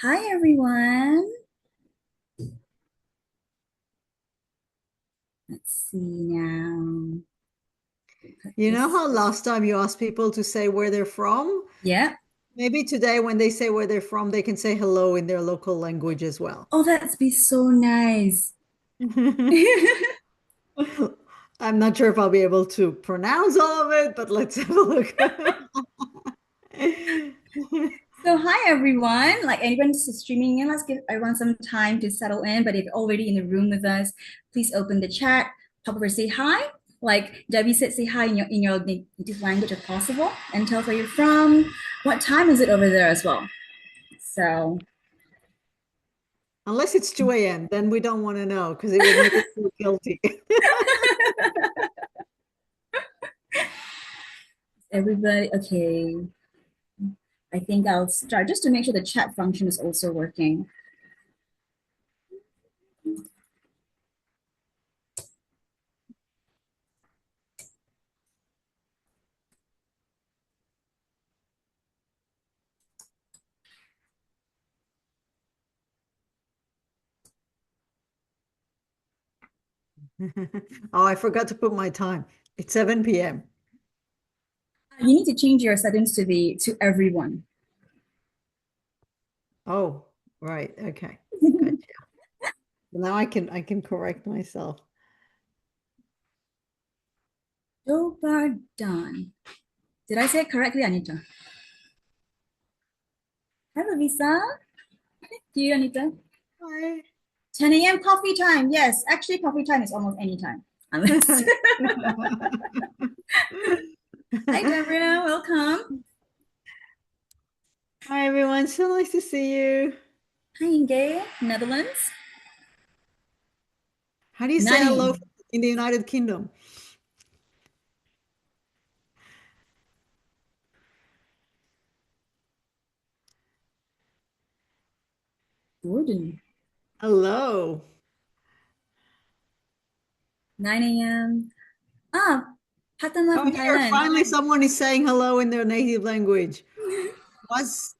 Hi, everyone. Let's see now. Put You know this. how last time you asked people to say where they're from? Yeah. Maybe today, when they say where they're from, they can say hello in their local language as well. Oh, that's be so nice. I'm not sure if I'll be able to pronounce all of it, but let's have a look. So, hi, everyone. Like anyone's streaming in, let's give everyone some time to settle in. But if you're already in the room with us, please open the chat, pop over, say hi. Like Debbie said, say hi in your native language if possible, and tell us where you're from. What time is it over there as well? So, Unless it's 2 a.m., then we don't want to know because it will make us feel guilty. everybody, okay. I think I'll start just to make sure the chat function is also working. Oh, I forgot to put my time. It's 7 p.m. You need to change your settings to everyone. Oh, right. Okay. Gotcha. Now I can correct myself. Dobardan. Did I say it correctly, Anita? Hello, Lisa. Do you, Anita? Hi. 10 a.m. coffee time. Yes, actually, coffee time is almost any time. Unless. Hi, Deborah. Welcome. Hi everyone, so nice to see you. Hi, Inge, Netherlands. How do you say 9 hello a.m. in the United Kingdom? Gordon. Hello. 9 a.m. Ah, Patama Oh, from here, Thailand. finally someone is saying hello in their native language.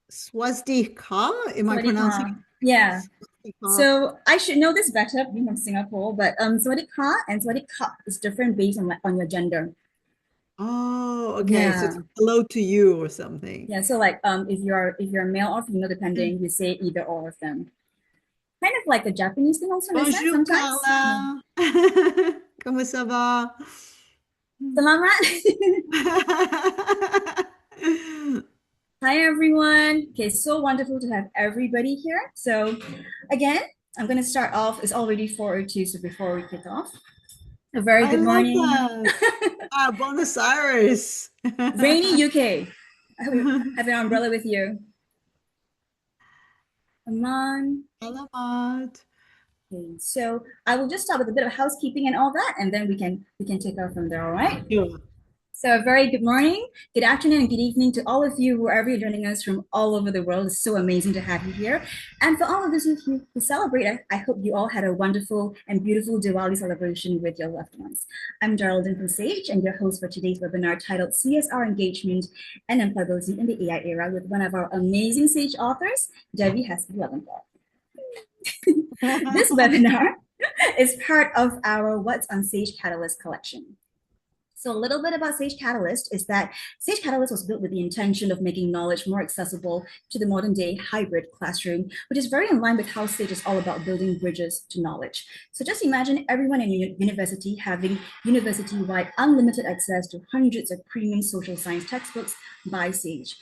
Swazdika? Am I pronouncing Sawadika. it? Yeah. Swazdika. So I should know this better being from Singapore, but Sawadika and Sawadika is different based on your gender. Oh, okay. So it's Yeah. hello to you or something. Yeah, so like if you're male or female Mm. depending, you say either or of them. Kind of like a Japanese thing also in a sense Bonjour, sometimes. Yeah. Carla. Comment ça va? Selamat. Hi everyone. Okay, so wonderful to have everybody here. So again, I'm gonna start off. It's already 4:02, so before we kick off, a very I good love morning. that. Ah, Buenos Aires. Rainy UK. I hope you have an umbrella with you. Aman. Alamat. Okay, so I will just start with a bit of housekeeping and all that, and then we can take off from there, all right? Sure. So, a very good morning, good afternoon, and good evening to all of you, wherever you're joining us from all over the world. It's so amazing to have you here. And for all of those of you who celebrate, I hope you all had a wonderful and beautiful Diwali celebration with your loved ones. I'm Geraldine from Sage, and your host for today's webinar titled CSR Engagement and Employability in the AI Era with one of our amazing Sage authors, Debbie Haski-Leventhal. This webinar is part of our What's on Sage Catalyst collection. So, a little bit about Sage Catalyst is that Sage Catalyst was built with the intention of making knowledge more accessible to the modern day hybrid classroom, which is very in line with how Sage is all about building bridges to knowledge. So, just imagine everyone in your university having university wide unlimited access to hundreds of premium social science textbooks by Sage.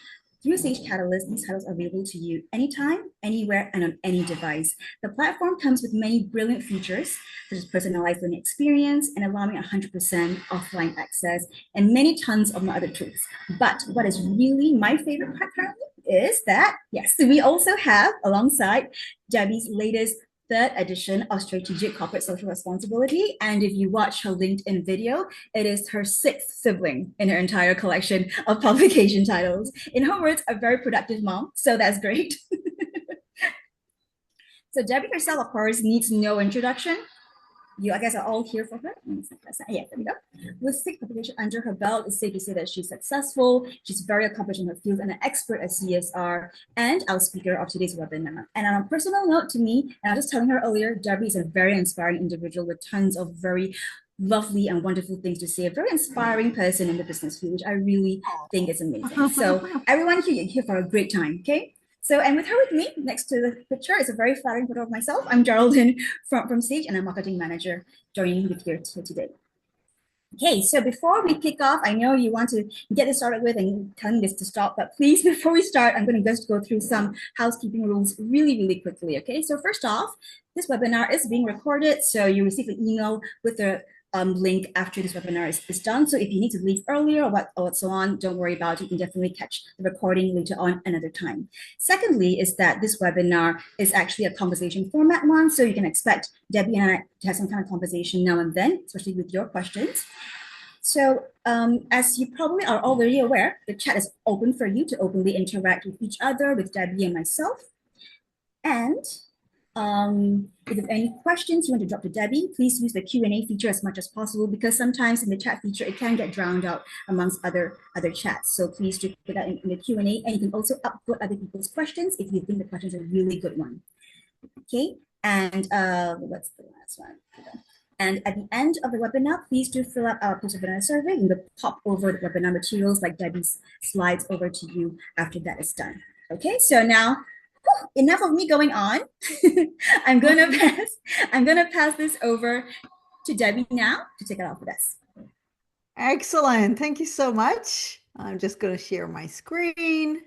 Through Sage Catalyst, these titles are available to you anytime, anywhere, and on any device. The platform comes with many brilliant features, such as personalized learning experience and allowing 100% offline access, and many tons of other tools. But what is really my favorite part currently is that, yes, we also have alongside Debbie's latest third edition of Strategic Corporate Social Responsibility. And if you watch her LinkedIn video, it is her sixth sibling in her entire collection of publication titles. In her words, a very productive mom. So that's great. So Debbie herself, of course, needs no introduction. you, I guess, are all here for her. Yeah, there we go. With 6 publications under her belt, it's safe to say that she's successful, she's very accomplished in her field, and an expert at CSR, and our speaker of today's webinar. And on a personal note to me, and I was just telling her earlier, Debbie is a very inspiring individual with tons of very lovely and wonderful things to say. A very inspiring person in the business field, which I really think is amazing. So everyone here, you're here for a great time, okay? So, and with her with me, next to the picture is a very flattering photo of myself. I'm Geraldine from Sage, and I'm marketing manager joining you here today. Okay, so before we kick off, I know you want to get this started with and telling this to stop, but please, before we start, I'm going to just go through some housekeeping rules really quickly, okay? So first off, this webinar is being recorded, so you receive an email with the link after this webinar is done. So if you need to leave earlier or so on, don't worry about it. You can definitely catch the recording later on another time. Secondly, is that this webinar is actually a conversation format one. So you can expect Debbie and I to have some kind of conversation now and then, especially with your questions. So as you probably are already aware, the chat is open for you to openly interact with each other, with Debbie and myself. And if you have any questions you want to drop to Debbie, please use the Q&A feature as much as possible, because sometimes in the chat feature, it can get drowned out amongst other chats. So please do put that in the Q&A, and you can also upvote other people's questions if you think the questions are a really good one. Okay, and what's the last one? And at the end of the webinar, please do fill out our post-webinar survey, and we'll pop over the webinar materials like Debbie's slides over to you after that is done. Okay, so now enough of me going on. I'm gonna pass this over to Debbie now to take it off with us. Excellent. Thank you so much. I'm just going to share my screen.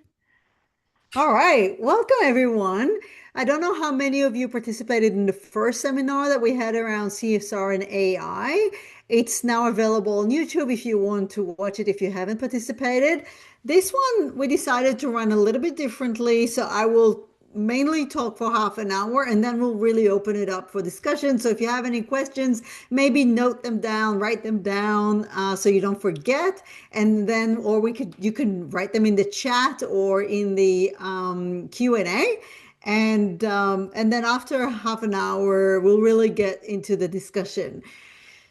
All right. Welcome, everyone. I don't know how many of you participated in the first seminar that we had around CSR and AI. It's now available on YouTube if you want to watch it if you haven't participated. This one, we decided to run a little bit differently, so I will mainly talk for half an hour, and then we'll really open it up for discussion. So if you have any questions, maybe note them down, write them down, so you don't forget. And then, or you can write them in the chat or in the Q&A. And then after half an hour, we'll really get into the discussion.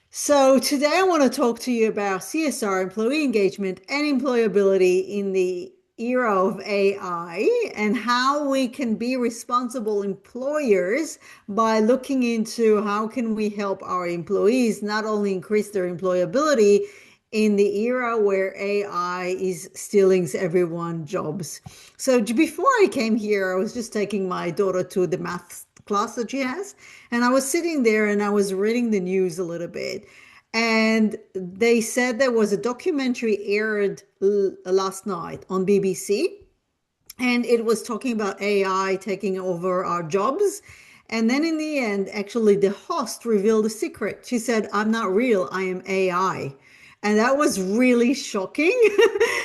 So today I want to talk to you about CSR, employee engagement, and employability in the era of AI, and how we can be responsible employers by looking into how can we help our employees not only increase their employability in the era where AI is stealing everyone's jobs. So before I came here, I was just taking my daughter to the math class that she has, and I was sitting there and I was reading the news a little bit. And they said there was a documentary aired last night on BBC, and it was talking about AI taking over our jobs. And then in the end, actually, the host revealed a secret. She said, "I'm not real, I am AI." And that was really shocking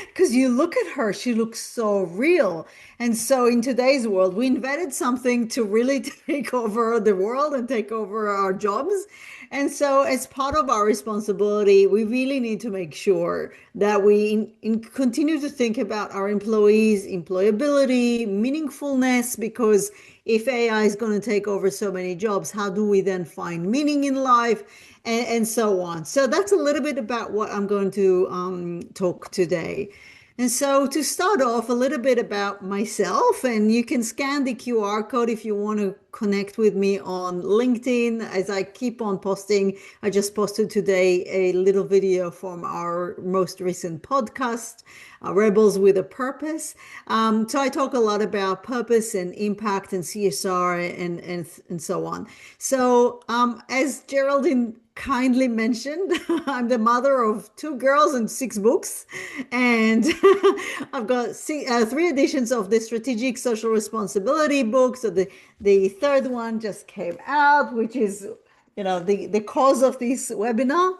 because you look at her, she looks so real. And so in today's world, we invented something to really take over the world and take over our jobs. And so as part of our responsibility, we really need to make sure that we continue to think about our employees' employability, meaningfulness, because if AI is going to take over so many jobs, how do we then find meaning in life? And so on. So that's a little bit about what I'm going to talk today. And so to start off, a little bit about myself, and you can scan the QR code if you want to connect with me on LinkedIn. As I keep on posting, I just posted today a little video from our most recent podcast, Rebels with a Purpose. So I talk a lot about purpose and impact and CSR and so on. So as Geraldine kindly mentioned, I'm the mother of 2 girls and 6 books, and I've got 3 editions of the Strategic Social Responsibility book. So the third one just came out, which is the cause of this webinar.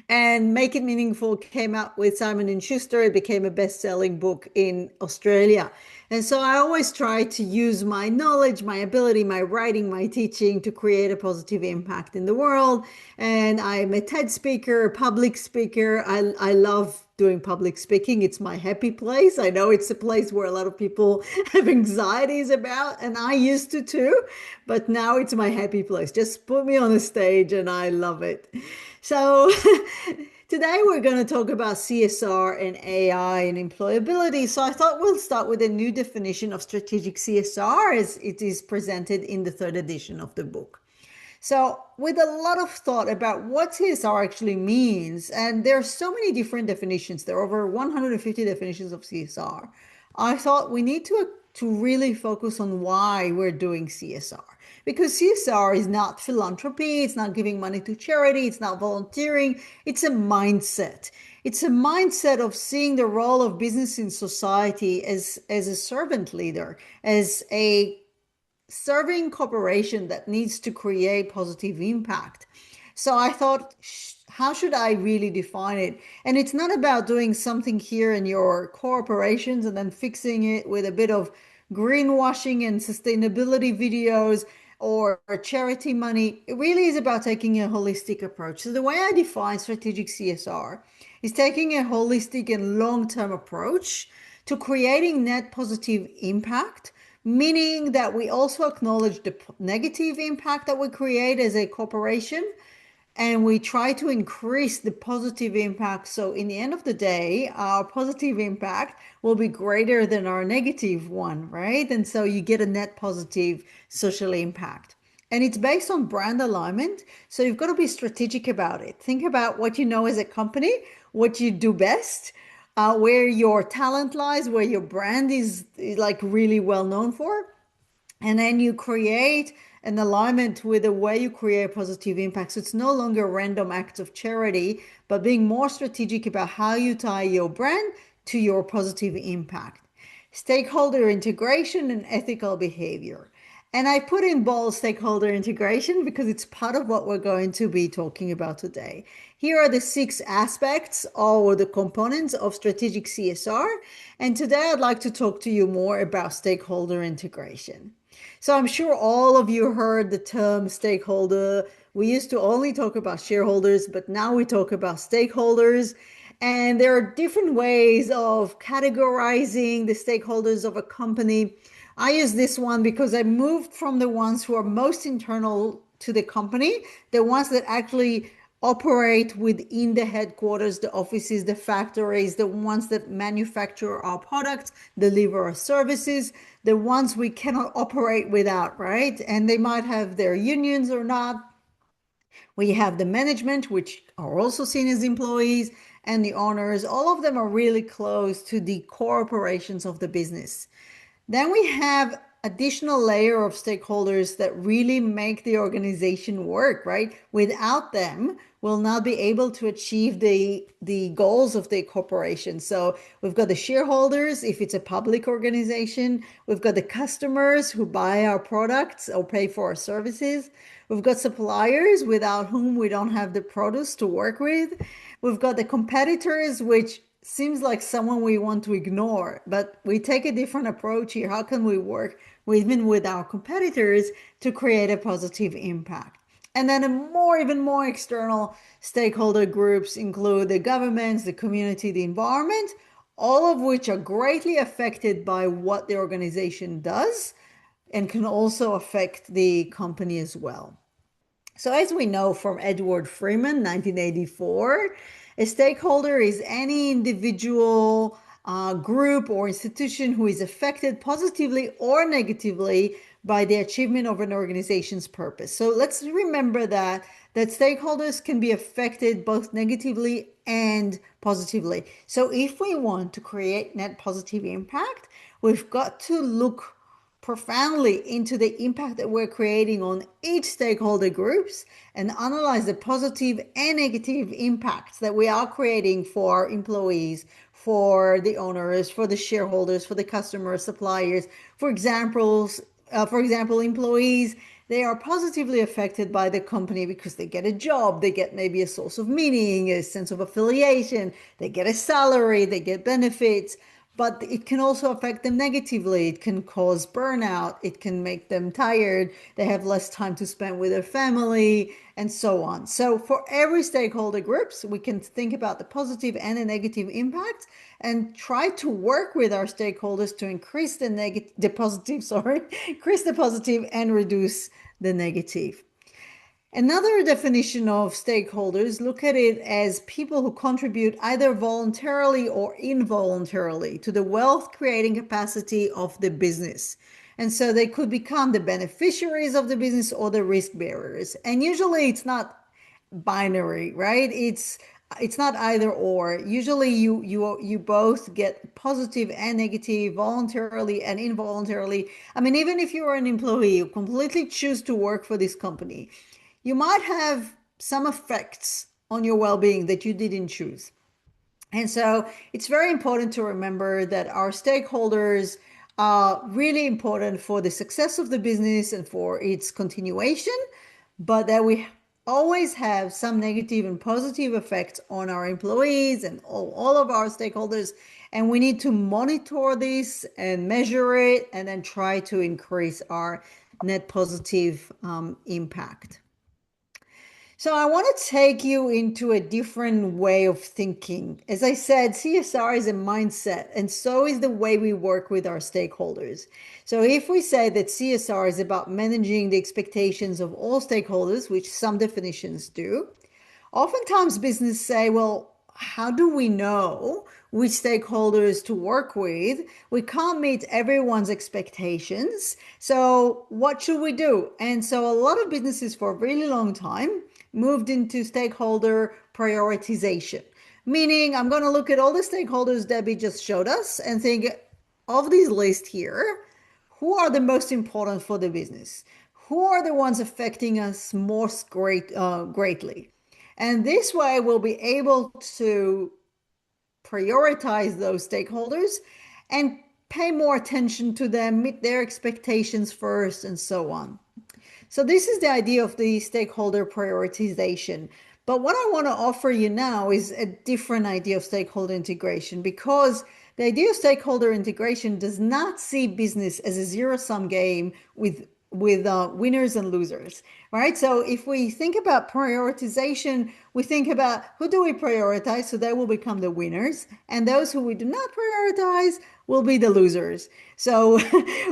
And Make It Meaningful came out with Simon & Schuster. It became a best-selling book in Australia. And so I always try to use my knowledge, my ability, my writing, my teaching to create a positive impact in the world. And I'm a TED speaker, a public speaker. I love doing public speaking. It's my happy place. I know it's a place where a lot of people have anxieties about, and I used to too, but now it's my happy place. Just put me on a stage and I love it. So today we're going to talk about CSR and AI and employability. So I thought we'll start with a new definition of strategic CSR as it is presented in the third edition of the book. So, with a lot of thought about what CSR actually means, and there are so many different definitions, there are over 150 definitions of CSR. I thought we need to really focus on why we're doing CSR. Because CSR is not philanthropy, it's not giving money to charity, it's not volunteering, it's a mindset. It's a mindset of seeing the role of business in society as a servant leader, as a serving corporation that needs to create positive impact. So I thought, how should I really define it? And it's not about doing something here in your corporations and then fixing it with a bit of greenwashing and sustainability videos or charity money. It really is about taking a holistic approach. So the way I define strategic CSR is taking a holistic and long-term approach to creating net positive impact, meaning that we also acknowledge the negative impact that we create as a corporation, and we try to increase the positive impact. So in the end of the day, our positive impact will be greater than our negative one, right? And so you get a net positive social impact. And it's based on brand alignment. So you've got to be strategic about it. Think about what you know as a company, what you do best, where your talent lies, where your brand is like really well known for. And then you create an alignment with the way you create positive impact. So it's no longer random acts of charity, but being more strategic about how you tie your brand to your positive impact. Stakeholder integration and ethical behavior. And I put in bold stakeholder integration because it's part of what we're going to be talking about today. Here are the 6 aspects or the components of strategic CSR. And today I'd like to talk to you more about stakeholder integration. So I'm sure all of you heard the term stakeholder. We used to only talk about shareholders, but now we talk about stakeholders. And there are different ways of categorizing the stakeholders of a company. I use this one because I moved from the ones who are most internal to the company, the ones that actually operate within the headquarters, the offices, the factories, the ones that manufacture our products, deliver our services, the ones we cannot operate without, right? And they might have their unions or not. We have the management, which are also seen as employees, and the owners. All of them are really close to the core operations of the business. Then we have additional layer of stakeholders that really make the organization work, right? Without them, we'll not be able to achieve the goals of the corporation. So we've got the shareholders, if it's a public organization. We've got the customers who buy our products or pay for our services. We've got suppliers without whom we don't have the produce to work with. We've got the competitors, which seems like someone we want to ignore, but we take a different approach here. How can we work even with our competitors to create a positive impact? And then even more external stakeholder groups include the governments, the community, the environment, all of which are greatly affected by what the organization does and can also affect the company as well. So as we know from Edward Freeman, 1984, a stakeholder is any individual, group, or institution who is affected positively or negatively by the achievement of an organization's purpose. So let's remember that stakeholders can be affected both negatively and positively. So if we want to create net positive impact, we've got to look profoundly into the impact that we're creating on each stakeholder groups and analyze the positive and negative impacts that we are creating for our employees, for the owners, for the shareholders, for the customers, suppliers. For example, employees, they are positively affected by the company because they get a job, they get maybe a source of meaning, a sense of affiliation, they get a salary, they get benefits. but it can also affect them negatively. It can cause burnout. It can make them tired. They have less time to spend with their family and so on. So for every stakeholder groups, we can think about the positive and the negative impact and try to work with our stakeholders to increase the positive, sorry, increase the positive and reduce the negative. Another definition of stakeholders, look at it as people who contribute either voluntarily or involuntarily to the wealth creating capacity of the business. And so they could become the beneficiaries of the business or the risk bearers. And usually it's not binary, right? It's not either or. Usually you both get positive and negative voluntarily and involuntarily. I mean, even if you're an employee, you completely choose to work for this company, you might have some effects on your well-being that you didn't choose. And so it's very important to remember that our stakeholders are really important for the success of the business and for its continuation, but that we always have some negative and positive effects on our employees and all of our stakeholders. And we need to monitor this and measure it and then try to increase our net positive impact. So I want to take you into a different way of thinking. As I said, CSR is a mindset, and so is the way we work with our stakeholders. So if we say that CSR is about managing the expectations of all stakeholders, which some definitions do, oftentimes business say, well, how do we know which stakeholders to work with? We can't meet everyone's expectations. So what should we do? And so a lot of businesses for a really long time moved into stakeholder prioritization, meaning I'm going to look at all the stakeholders Debbie just showed us and think of these lists here, who are the most important for the business? Who are the ones affecting us most greatly? And this way we'll be able to prioritize those stakeholders and pay more attention to them, meet their expectations first, and so on. So this is the idea of the stakeholder prioritization. But what I want to offer you now is a different idea of stakeholder integration, because the idea of stakeholder integration does not see business as a zero-sum game with winners and losers, right? So if we think about prioritization, we think about who do we prioritize, so they will become the winners, and those who we do not prioritize will be the losers. So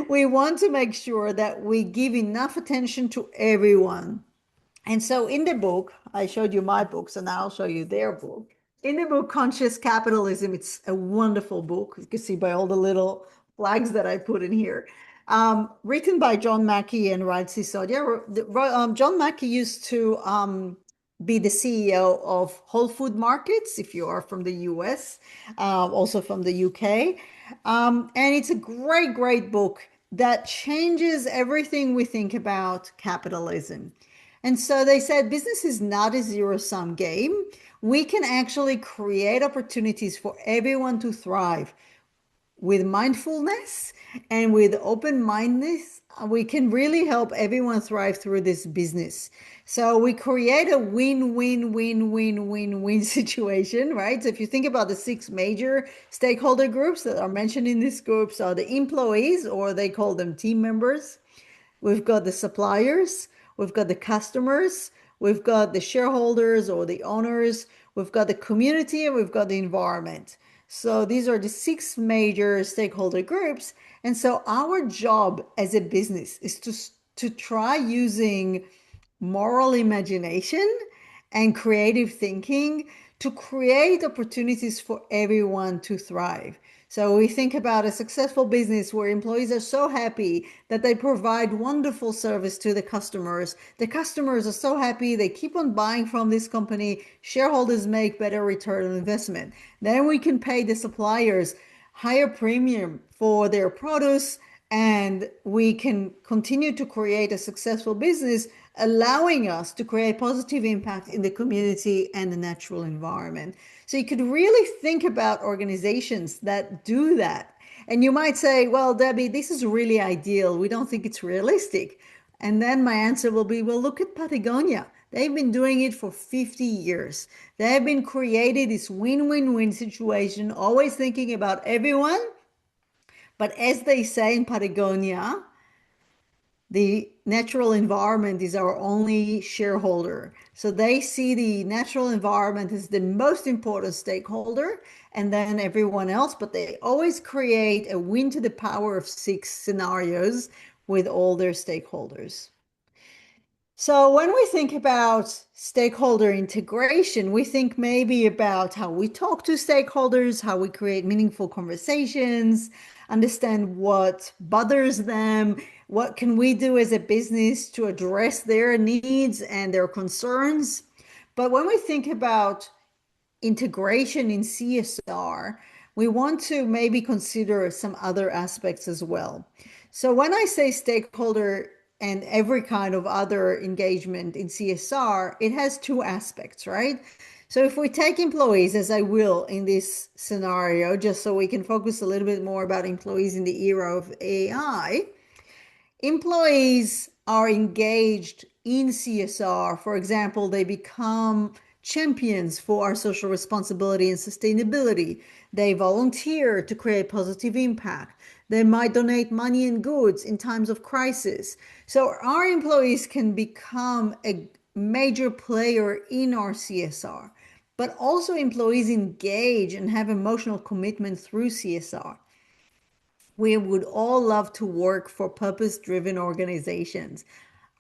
we want to make sure that we give enough attention to everyone. And so in the book, I showed you my book, so now I'll show you their book. In the book, Conscious Capitalism, it's a wonderful book. You can see by all the little flags that I put in here. Written by John Mackey and Raj Sisodia. John Mackey used to be the CEO of Whole Food Markets, if you are from the US, also from the UK. And it's a great, great book that changes everything we think about capitalism. And so they said business is not a zero-sum game. We can actually create opportunities for everyone to thrive. With mindfulness and with open-mindedness, we can really help everyone thrive through this business. So we create a win-win-win-win-win-win situation, right? So if you think about the 6 major stakeholder groups that are mentioned in this group, so the employees, or they call them team members. We've got the suppliers, we've got the customers, we've got the shareholders or the owners, we've got the community, and we've got the environment. So these are the 6 major stakeholder groups. And so our job as a business is to try using moral imagination and creative thinking to create opportunities for everyone to thrive. So we think about a successful business where employees are so happy that they provide wonderful service to the customers. The customers are so happy they keep on buying from this company. Shareholders make better return on investment. Then we can pay the suppliers higher premium for their produce, and we can continue to create a successful business, allowing us to create positive impact in the community and the natural environment. So you could really think about organizations that do that. And you might say, well, Debbie, this is really ideal. We don't think it's realistic. And then my answer will be, well, look at Patagonia. They've been doing it for 50 years. They've been creating this win-win-win situation, always thinking about everyone But as they say in Patagonia, the natural environment is our only shareholder. So they see the natural environment as the most important stakeholder and then everyone else, but they always create a win to the power of six scenarios with all their stakeholders. So when we think about stakeholder integration, we think maybe about how we talk to stakeholders, how we create meaningful conversations, understand what bothers them, what can we do as a business to address their needs and their concerns. But when we think about integration in CSR, we want to maybe consider some other aspects as well. So when I say stakeholder and every kind of other engagement in CSR, it has two aspects, right? So if we take employees, as I will in this scenario, just so we can focus a little bit more about employees in the era of AI, employees are engaged in CSR. For example, they become champions for our social responsibility and sustainability. They volunteer to create positive impact. They might donate money and goods in times of crisis. So our employees can become a major player in our CSR, but also employees engage and have emotional commitment through CSR. We would all love to work for purpose-driven organizations.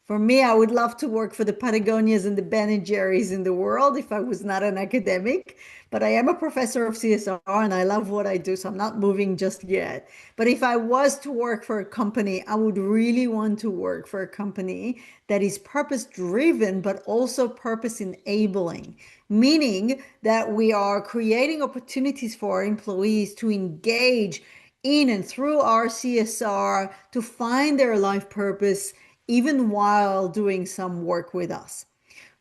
For me, I would love to work for the Patagonias and the Ben and Jerry's in the world if I was not an academic. But I am a professor of CSR and I love what I do, so I'm not moving just yet. But if I was to work for a company, I would really want to work for a company that is purpose driven, but also purpose enabling, meaning that we are creating opportunities for our employees to engage in and through our CSR to find their life purpose even while doing some work with us.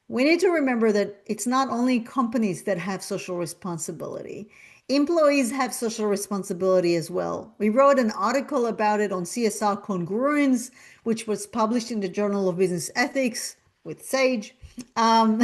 We need to remember that it's not only companies that have social responsibility. Employees have social responsibility as well. We wrote an article about it on CSR congruence, which was published in the Journal of Business Ethics with Sage. Um,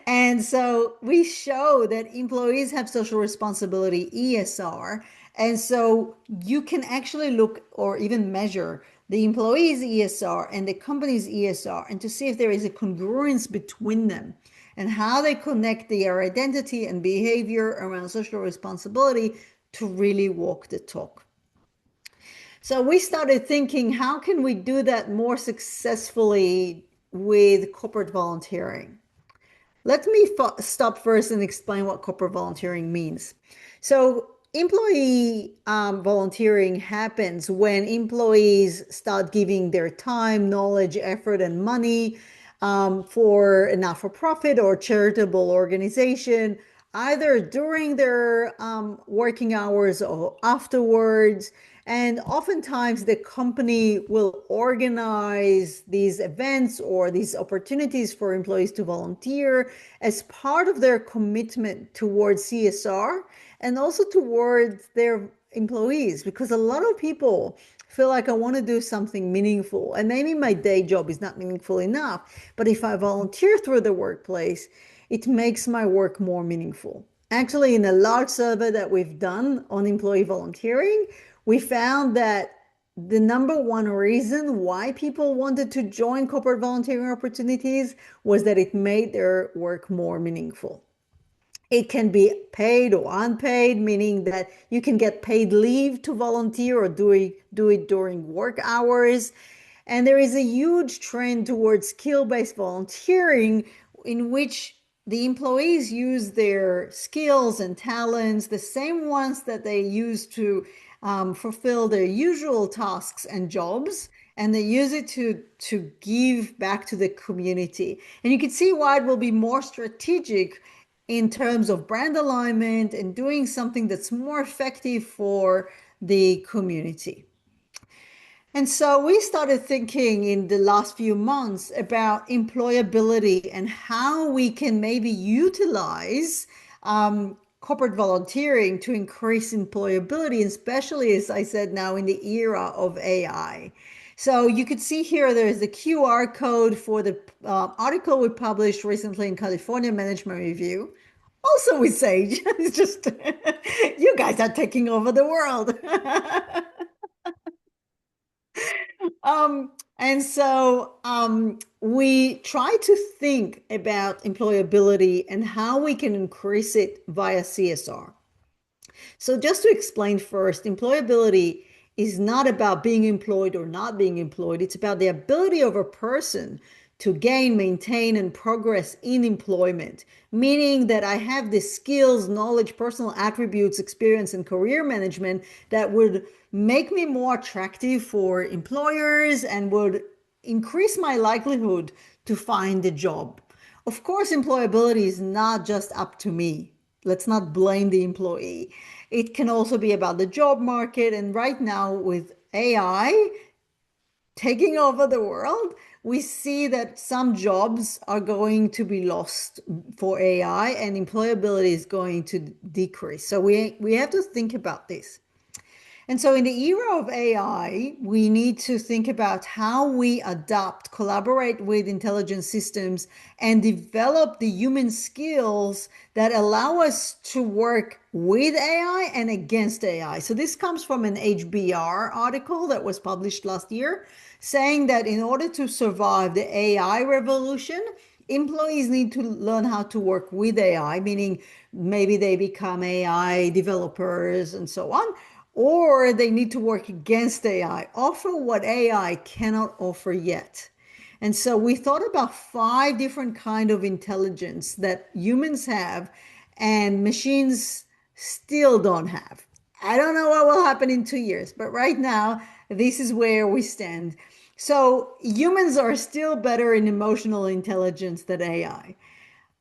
and so we show that employees have social responsibility, ESR. And so you can actually look or even measure the employees' ESR and the company's ESR and to see if there is a congruence between them and how they connect their identity and behavior around social responsibility to really walk the talk. So we started thinking, how can we do that more successfully with corporate volunteering? Let me stop first and explain what corporate volunteering means. So employee volunteering happens when employees start giving their time, knowledge, effort, and money for a not-for-profit or charitable organization, either during their working hours or afterwards. And oftentimes the company will organize these events or these opportunities for employees to volunteer as part of their commitment towards CSR and also towards their employees, because a lot of people feel like I want to do something meaningful and maybe my day job is not meaningful enough, but if I volunteer through the workplace, it makes my work more meaningful. Actually, in a large survey that we've done on employee volunteering, we found that the number one reason why people wanted to join corporate volunteering opportunities was that it made their work more meaningful. It can be paid or unpaid, meaning that you can get paid leave to volunteer or do it during work hours. And there is a huge trend towards skill-based volunteering in which the employees use their skills and talents, the same ones that they use to fulfill their usual tasks and jobs, and they use it to give back to the community. And you can see why it will be more strategic in terms of brand alignment and doing something that's more effective for the community. And so we started thinking in the last few months about employability and how we can maybe utilize corporate volunteering to increase employability, especially, as I said, now in the era of AI. So you could see here, there's the QR code for the article we published recently in California Management Review, also with Sage. It's just, you guys are taking over the world. We try to think about employability and how we can increase it via CSR. So, just to explain first, employability is not about being employed or not being employed. It's about the ability of a person to gain, maintain, and progress in employment, meaning that I have the skills, knowledge, personal attributes, experience, and career management that would make me more attractive for employers and would increase my likelihood to find a job. Of course, employability is not just up to me. Let's not blame the employee. It can also be about the job market. And right now, with AI taking over the world, we see that some jobs are going to be lost for AI and employability is going to decrease. So we have to think about this. And so, in the era of AI, we need to think about how we adapt, collaborate with intelligent systems, and develop the human skills that allow us to work with AI and against AI. So, this comes from an HBR article that was published last year, saying that in order to survive the AI revolution, employees need to learn how to work with AI, meaning maybe they become AI developers and so on, or they need to work against AI, offer what AI cannot offer yet. And so we thought about five different kind of intelligence that humans have and machines still don't have. I don't know what will happen in 2 years, but right now, this is where we stand. So humans are still better in emotional intelligence than AI.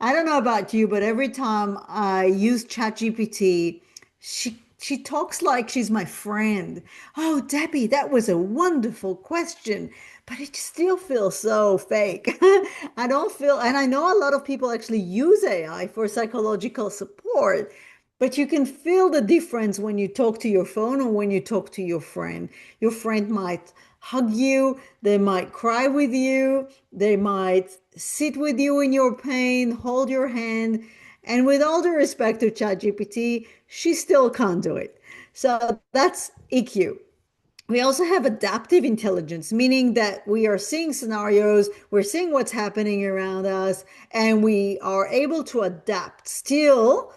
I don't know about you, but every time I use ChatGPT, she talks like she's my friend. Oh, Debbie, that was a wonderful question, but it still feels so fake. I don't feel, and I know a lot of people actually use AI for psychological support, but you can feel the difference when you talk to your phone or when you talk to your friend. Your friend might hug you, they might cry with you, they might sit with you in your pain, hold your hand. And with all due respect to ChatGPT, she still can't do it. So that's EQ. We also have adaptive intelligence, meaning that we are seeing scenarios, we're seeing what's happening around us, and we are able to adapt still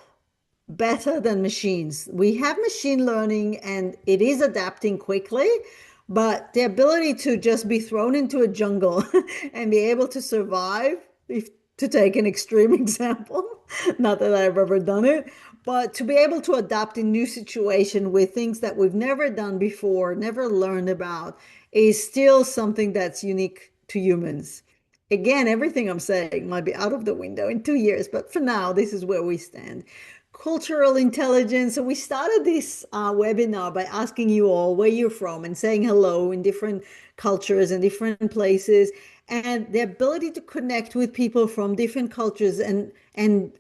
better than machines. We have machine learning and it is adapting quickly, but the ability to just be thrown into a jungle and be able to survive, if to take an extreme example, not that I've ever done it, but to be able to adapt in new situation with things that we've never done before, never learned about, is still something that's unique to humans. Again, everything I'm saying might be out of the window in 2 years, but for now, this is where we stand. Cultural intelligence. So we started this webinar by asking you all where you're from and saying hello in different cultures and different places, and the ability to connect with people from different cultures and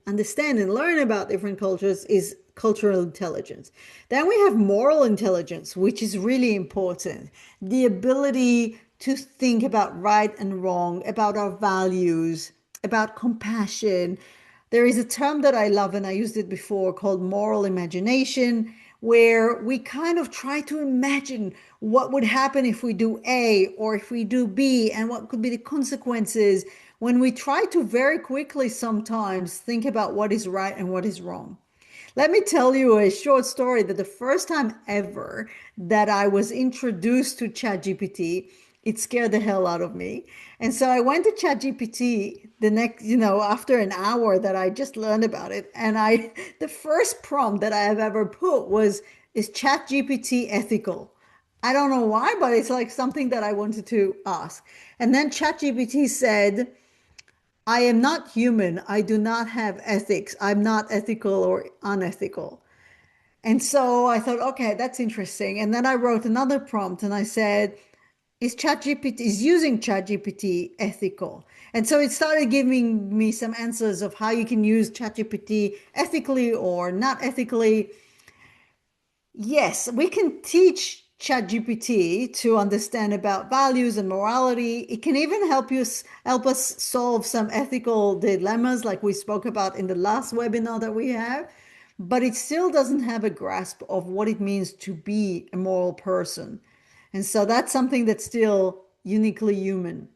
understand and learn about different cultures is cultural intelligence. Then we have moral intelligence, which is really important. The ability to think about right and wrong, about our values, about compassion. There is a term that I love, and I used it before, called moral imagination, where we kind of try to imagine what would happen if we do A or if we do B, and what could be the consequences when we try to very quickly sometimes think about what is right and what is wrong. Let me tell you a short story that the first time ever that I was introduced to ChatGPT, it scared the hell out of me. And so I went to ChatGPT the next, after an hour that I just learned about it. And the first prompt that I have ever put was, is ChatGPT ethical? I don't know why, but it's like something that I wanted to ask. And then ChatGPT said, I am not human. I do not have ethics. I'm not ethical or unethical. And so I thought, okay, that's interesting. And then I wrote another prompt and I said, is using ChatGPT ethical? And so it started giving me some answers of how you can use ChatGPT ethically or not ethically. Yes, we can teach ChatGPT to understand about values and morality. It can even help us solve some ethical dilemmas like we spoke about in the last webinar that we have, but it still doesn't have a grasp of what it means to be a moral person. And so that's something that's still uniquely human.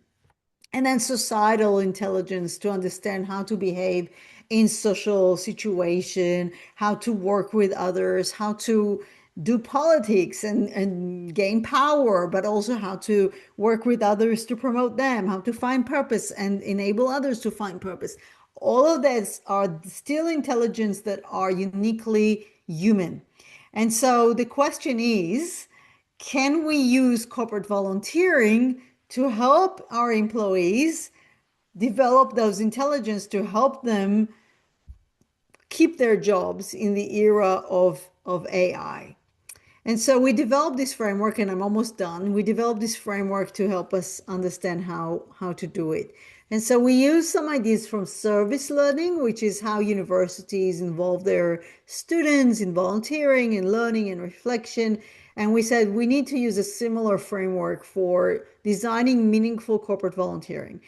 And then societal intelligence to understand how to behave in social situation, how to work with others, how to do politics and gain power, but also how to work with others to promote them, how to find purpose and enable others to find purpose. All of these are still intelligence that are uniquely human. And so the question is, can we use corporate volunteering to help our employees develop those intelligence to help them keep their jobs in the era of AI? And so we developed this framework, and I'm almost done. We developed this framework to help us understand how to do it. And so we use some ideas from service learning, which is how universities involve their students in volunteering and learning and reflection. And we said we need to use a similar framework for designing meaningful corporate volunteering.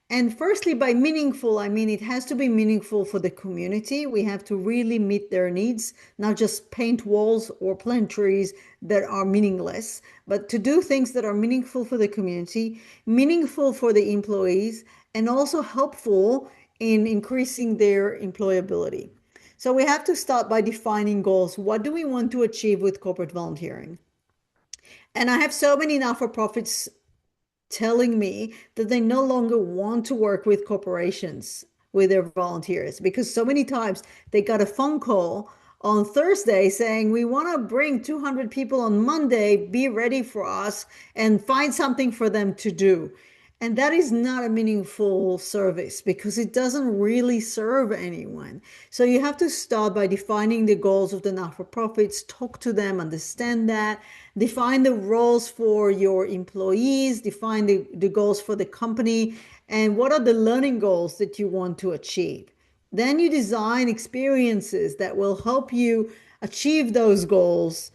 And firstly, by meaningful, I mean it has to be meaningful for the community. We have to really meet their needs, not just paint walls or plant trees that are meaningless, but to do things that are meaningful for the community, meaningful for the employees, and also helpful in increasing their employability. So we have to start by defining goals. What do we want to achieve with corporate volunteering? And I have so many not-for-profits telling me that they no longer want to work with corporations with their volunteers because so many times they got a phone call on Thursday saying, we want to bring 200 people on Monday, be ready for us and find something for them to do. And that is not a meaningful service because it doesn't really serve anyone. So you have to start by defining the goals of the not-for-profits, talk to them, understand that, define the roles for your employees, define the goals for the company, and what are the learning goals that you want to achieve. Then you design experiences that will help you achieve those goals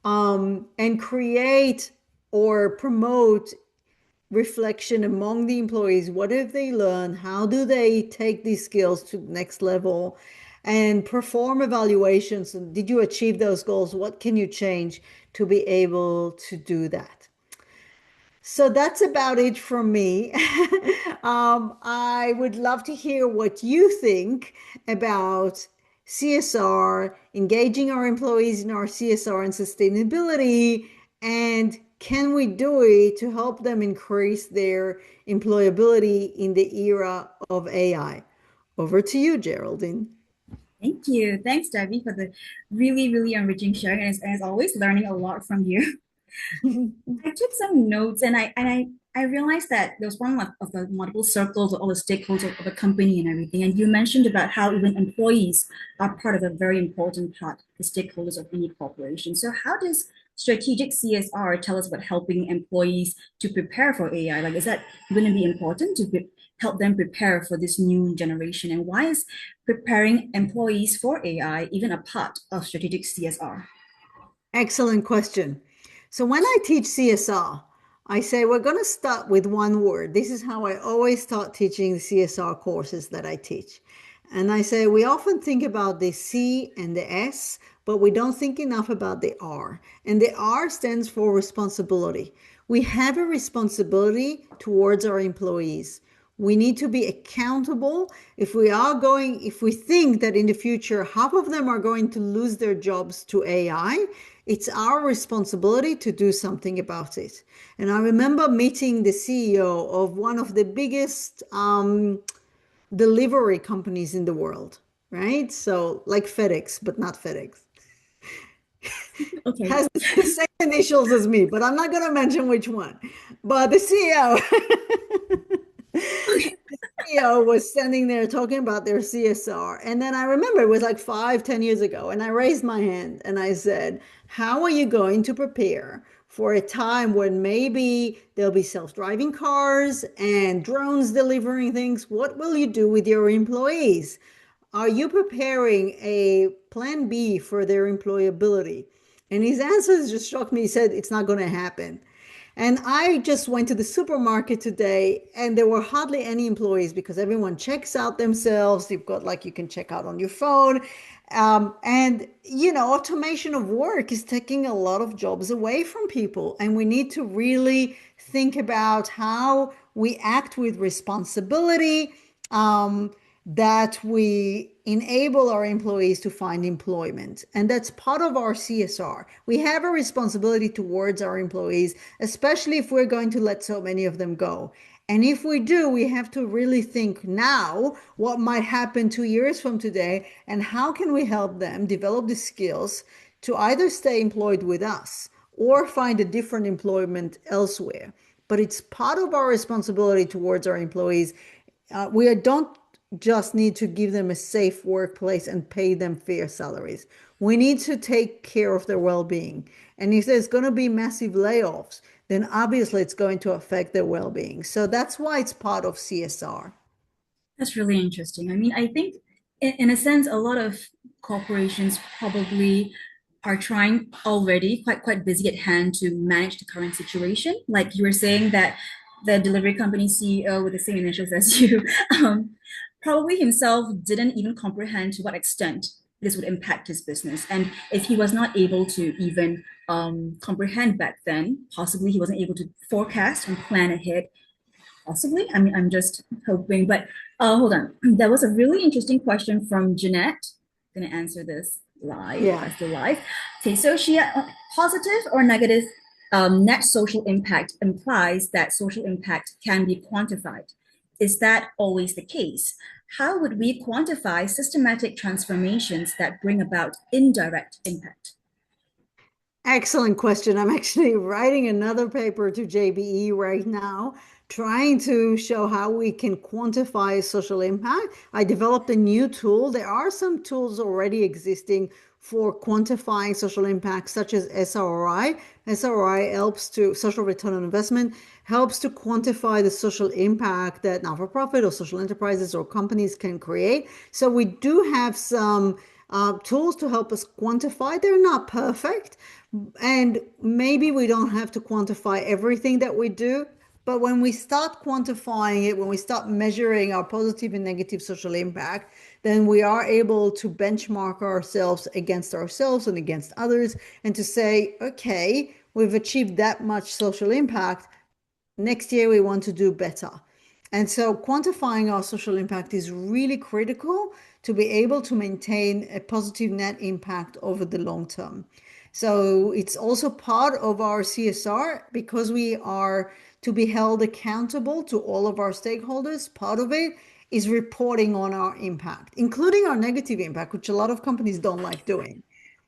and create or promote reflection among the employees. What have they learned? How do they take these skills to the next level? And perform evaluations. Did you achieve those goals? What can you change to be able to do that? So that's about it from me. I would love to hear what you think about CSR, engaging our employees in our CSR and sustainability, and can we do it to help them increase their employability in the era of AI? Over to you, Geraldine. Thank you. Thanks, Debbie, for the really, really enriching sharing. And as always, learning a lot from you. I took some notes and I realized that there was one of the multiple circles of all the stakeholders of a company and everything. And you mentioned about how even employees are part of a very important part, the stakeholders of any corporation. So how does strategic CSR tell us about helping employees to prepare for AI? Like, is that going to be important to help them prepare for this new generation? And why is preparing employees for AI even a part of strategic CSR? Excellent question. So when I teach CSR, I say we're going to start with one word. This is how I always start teaching the CSR courses that I teach. And I say we often think about the C and the S, but we don't think enough about the R. And the R stands for responsibility. We have a responsibility towards our employees. We need to be accountable. If we think that in the future, half of them are going to lose their jobs to AI, it's our responsibility to do something about it. And I remember meeting the CEO of one of the biggest delivery companies in the world, right? So like FedEx, but not FedEx. Okay. Has the same initials as me, but I'm not going to mention which one. But the CEO, CEO was standing there talking about their CSR. And then I remember it was like 5, 10 years ago. And I raised my hand and I said, how are you going to prepare for a time when maybe there'll be self-driving cars and drones delivering things? What will you do with your employees? Are you preparing a plan B for their employability? And his answers just shocked me. He said, it's not going to happen. And I just went to the supermarket today and there were hardly any employees because everyone checks out themselves. You've got like you can check out on your phone. Automation of work is taking a lot of jobs away from people. And we need to really think about how we act with responsibility, um, that we enable our employees to find employment. And that's part of our CSR. We have a responsibility towards our employees, especially if we're going to let so many of them go. And if we do, we have to really think now what might happen 2 years from today and how can we help them develop the skills to either stay employed with us or find a different employment elsewhere. But it's part of our responsibility towards our employees. We don't just need to give them a safe workplace and pay them fair salaries. We need to take care of their well-being. And if there's going to be massive layoffs, then obviously it's going to affect their well-being. So that's why it's part of CSR. That's really interesting. I mean, I think in a sense, a lot of corporations probably are trying already, quite busy at hand to manage the current situation. Like you were saying that the delivery company CEO with the same initials as you, um, probably himself didn't even comprehend to what extent this would impact his business. And if he was not able to even comprehend back then, possibly he wasn't able to forecast and plan ahead. Possibly. I mean, I'm just hoping. But hold on. There was a really interesting question from Jeanette. I'm gonna answer this live. Yeah. That's still live. Okay, so positive or negative net social impact implies that social impact can be quantified. Is that always the case? How would we quantify systematic transformations that bring about indirect impact? Excellent question. I'm actually writing another paper to JBE right now, trying to show how we can quantify social impact. I developed a new tool. There are some tools already existing for quantifying social impact, such as SRI. SRI helps to social return on investment, helps to quantify the social impact that not-for-profit or social enterprises or companies can create. So we do have some tools to help us quantify. They're not perfect, and maybe we don't have to quantify everything that we do, but when we start quantifying it, when we start measuring our positive and negative social impact, then we are able to benchmark ourselves and against others and to say, okay, we've achieved that much social impact. Next year, we want to do better. And so quantifying our social impact is really critical to be able to maintain a positive net impact over the long term. So it's also part of our CSR because we are to be held accountable to all of our stakeholders. Part of it is reporting on our impact, including our negative impact, which a lot of companies don't like doing.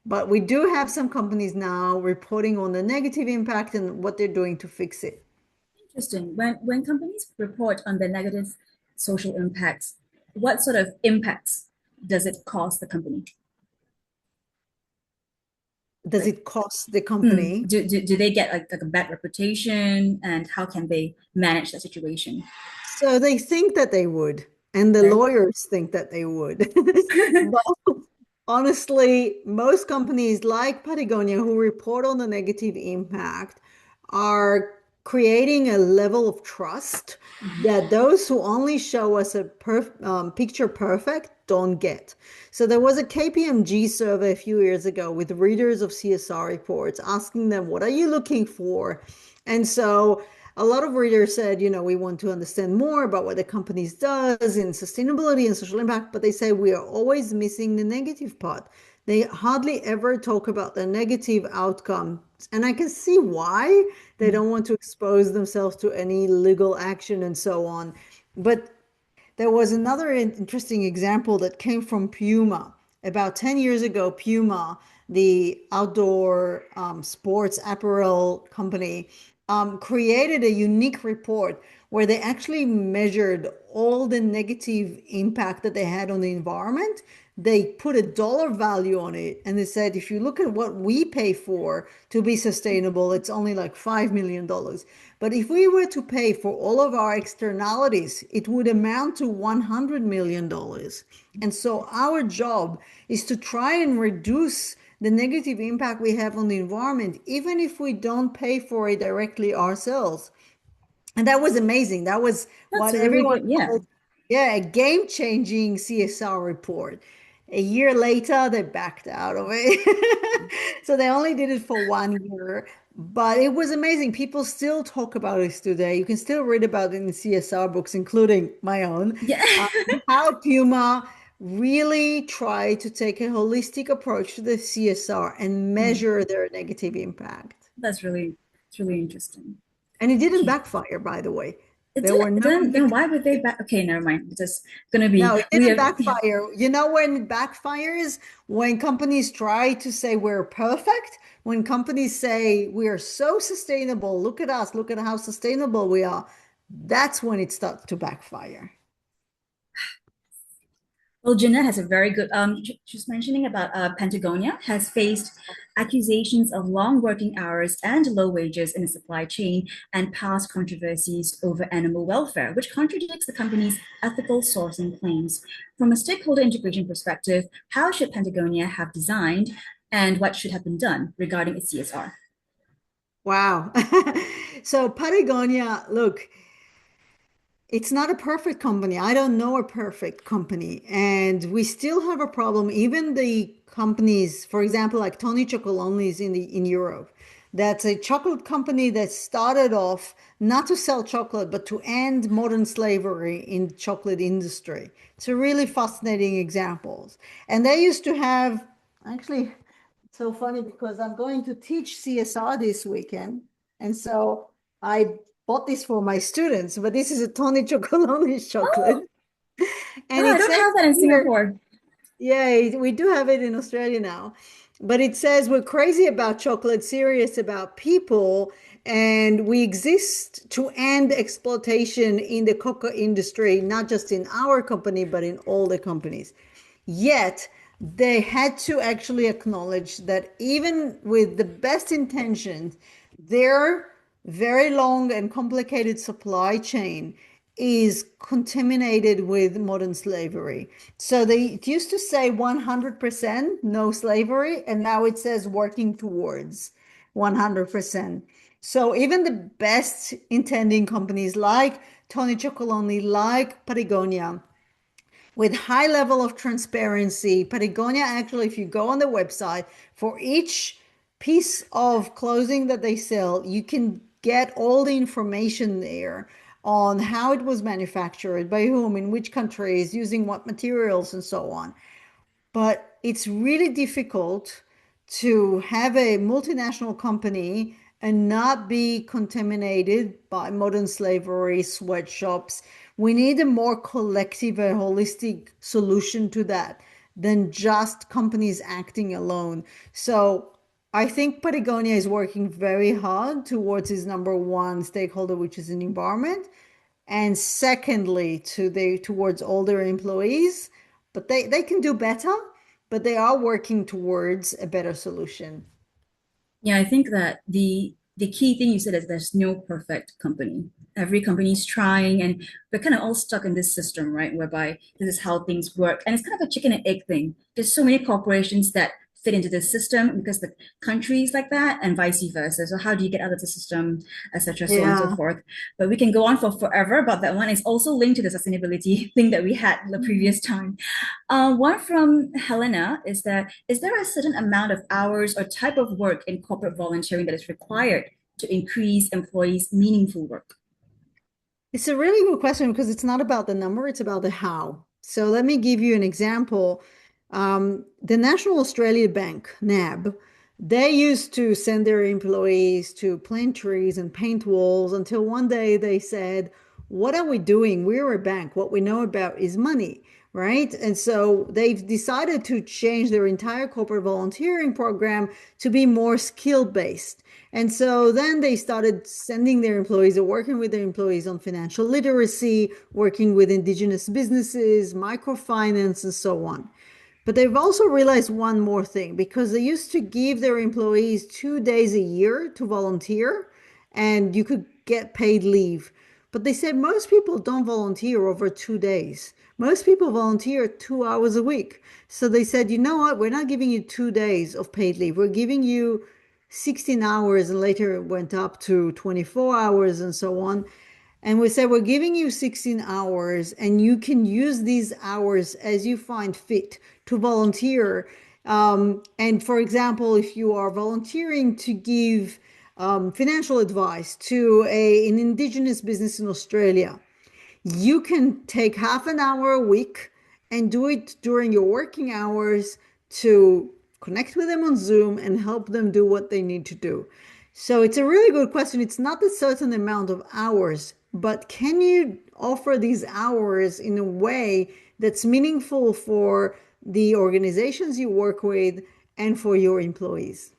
But we do have some companies now reporting on the negative impact and what they're doing to fix it. Interesting. When companies report on the negative social impacts, what sort of impacts does it cost the company? Does Like, it cost the company? do they get like a bad reputation, and how can they manage that situation? So they think that they would, and the Okay. lawyers think that they would. But honestly, most companies like Patagonia who report on the negative impact are creating a level of trust that those who only show us a picture perfect don't get. So there was a KPMG survey a few years ago with readers of CSR reports asking them, what are you looking for? And so a lot of readers said, we want to understand more about what the companies does in sustainability and social impact, but they say we are always missing the negative part. They hardly ever talk about the negative outcome. And I can see why they don't want to expose themselves to any legal action and so on. But there was another interesting example that came from Puma. About 10 years ago, Puma, the outdoor sports apparel company, created a unique report where they actually measured all the negative impact that they had on the environment. They put a dollar value on it and they said, if you look at what we pay for to be sustainable, it's only like $5 million. But if we were to pay for all of our externalities, it would amount to $100 million. And so our job is to try and reduce the negative impact we have on the environment, even if we don't pay for it directly ourselves. And that was amazing. That was That's what a really everyone good, yeah. called, yeah, a game-changing CSR report. A year later, they backed out of it. So they only did it for 1 year, but it was amazing. People still talk about it today. You can still read about it in CSR books, including my own, Yeah, uh, how Puma really try to take a holistic approach to the CSR and measure their negative impact. it's really interesting. And it didn't Okay. backfire, by the way. It There were didn't, no then negative. why would they back? Okay, never mind. It's just gonna No, be, it we didn't have, backfire. You know when it backfires? When companies try to say we're perfect, when companies say we are so sustainable, look at us, look at how sustainable we are. That's when it starts to backfire. well, Jeanette has a very good, she's mentioning about Patagonia has faced accusations of long working hours and low wages in the supply chain and past controversies over animal welfare, which contradicts the company's ethical sourcing claims. From a stakeholder integration perspective, how should Patagonia have designed and what should have been done regarding its CSR? Wow. So Patagonia, look, it's not a perfect company. I don't know a perfect company. And we still have a problem. Even the companies, for example, like Tony Chocolonely's in Europe, that's a chocolate company that started off not to sell chocolate, but to end modern slavery in the chocolate industry. It's a really fascinating examples. And they used to have, actually, it's so funny because I'm going to teach CSR this weekend. And so I bought this for my students, but this is a Tony Chocolonely Oh, chocolate. And oh, I it don't says have that in here, Singapore. yeah, we do have it in Australia now. But it says we're crazy about chocolate, serious about people, and we exist to end exploitation in the cocoa industry, not just in our company, but in all the companies. Yet they had to actually acknowledge that even with the best intentions, their very long and complicated supply chain is contaminated with modern slavery. So it used to say 100% no slavery, and now it says working towards 100%. So even the best intending companies like Tony Chocolonely, like Patagonia, with high level of transparency. Patagonia, actually, if you go on the website, for each piece of clothing that they sell, you can get all the information there on how it was manufactured, by whom, in which countries, using what materials, and so on. But it's really difficult to have a multinational company and not be contaminated by modern slavery, sweatshops. We need a more collective and holistic solution to that than just companies acting alone. So I think Patagonia is working very hard towards its number one stakeholder, which is an environment, and secondly towards all their employees, but they can do better, but they are working towards a better solution. Yeah, I think that the key thing you said is there's no perfect company. Every company is trying, and we're kind of all stuck in this system, right? Whereby this is how things work, and it's kind of a chicken and egg thing. There's so many corporations that fit into this system because the country is like that, and vice versa. So how do you get out of the system, etc., so on and so Yeah. forth. But we can go on for forever. But that one is also linked to the sustainability thing that we had the previous time. One from Helena is that is there a certain amount of hours or type of work in corporate volunteering that is required to increase employees' meaningful work? It's a really good question because it's not about the number, it's about the how. So let me give you an example. The National Australia Bank, NAB, they used to send their employees to plant trees and paint walls until one day they said, what are we doing? We're a bank. What we know about is money, right? And so they've decided to change their entire corporate volunteering program to be more skill based. And so then they started sending their employees or working with their employees on financial literacy, working with indigenous businesses, microfinance, and so on. But they've also realized one more thing because they used to give their employees 2 days a year to volunteer and you could get paid leave. But they said most people don't volunteer over 2 days. Most people volunteer 2 hours a week. So they said, you know what? We're not giving you 2 days of paid leave. We're giving you 16 hours, and later it went up to 24 hours and so on. And we said, we're giving you 16 hours, and you can use these hours as you find fit to volunteer. And for example, if you are volunteering to give financial advice to an indigenous business in Australia, you can take half an hour a week and do it during your working hours to connect with them on Zoom and help them do what they need to do. So it's a really good question. It's not a certain amount of hours, but can you offer these hours in a way that's meaningful for the organizations you work with and for your employees?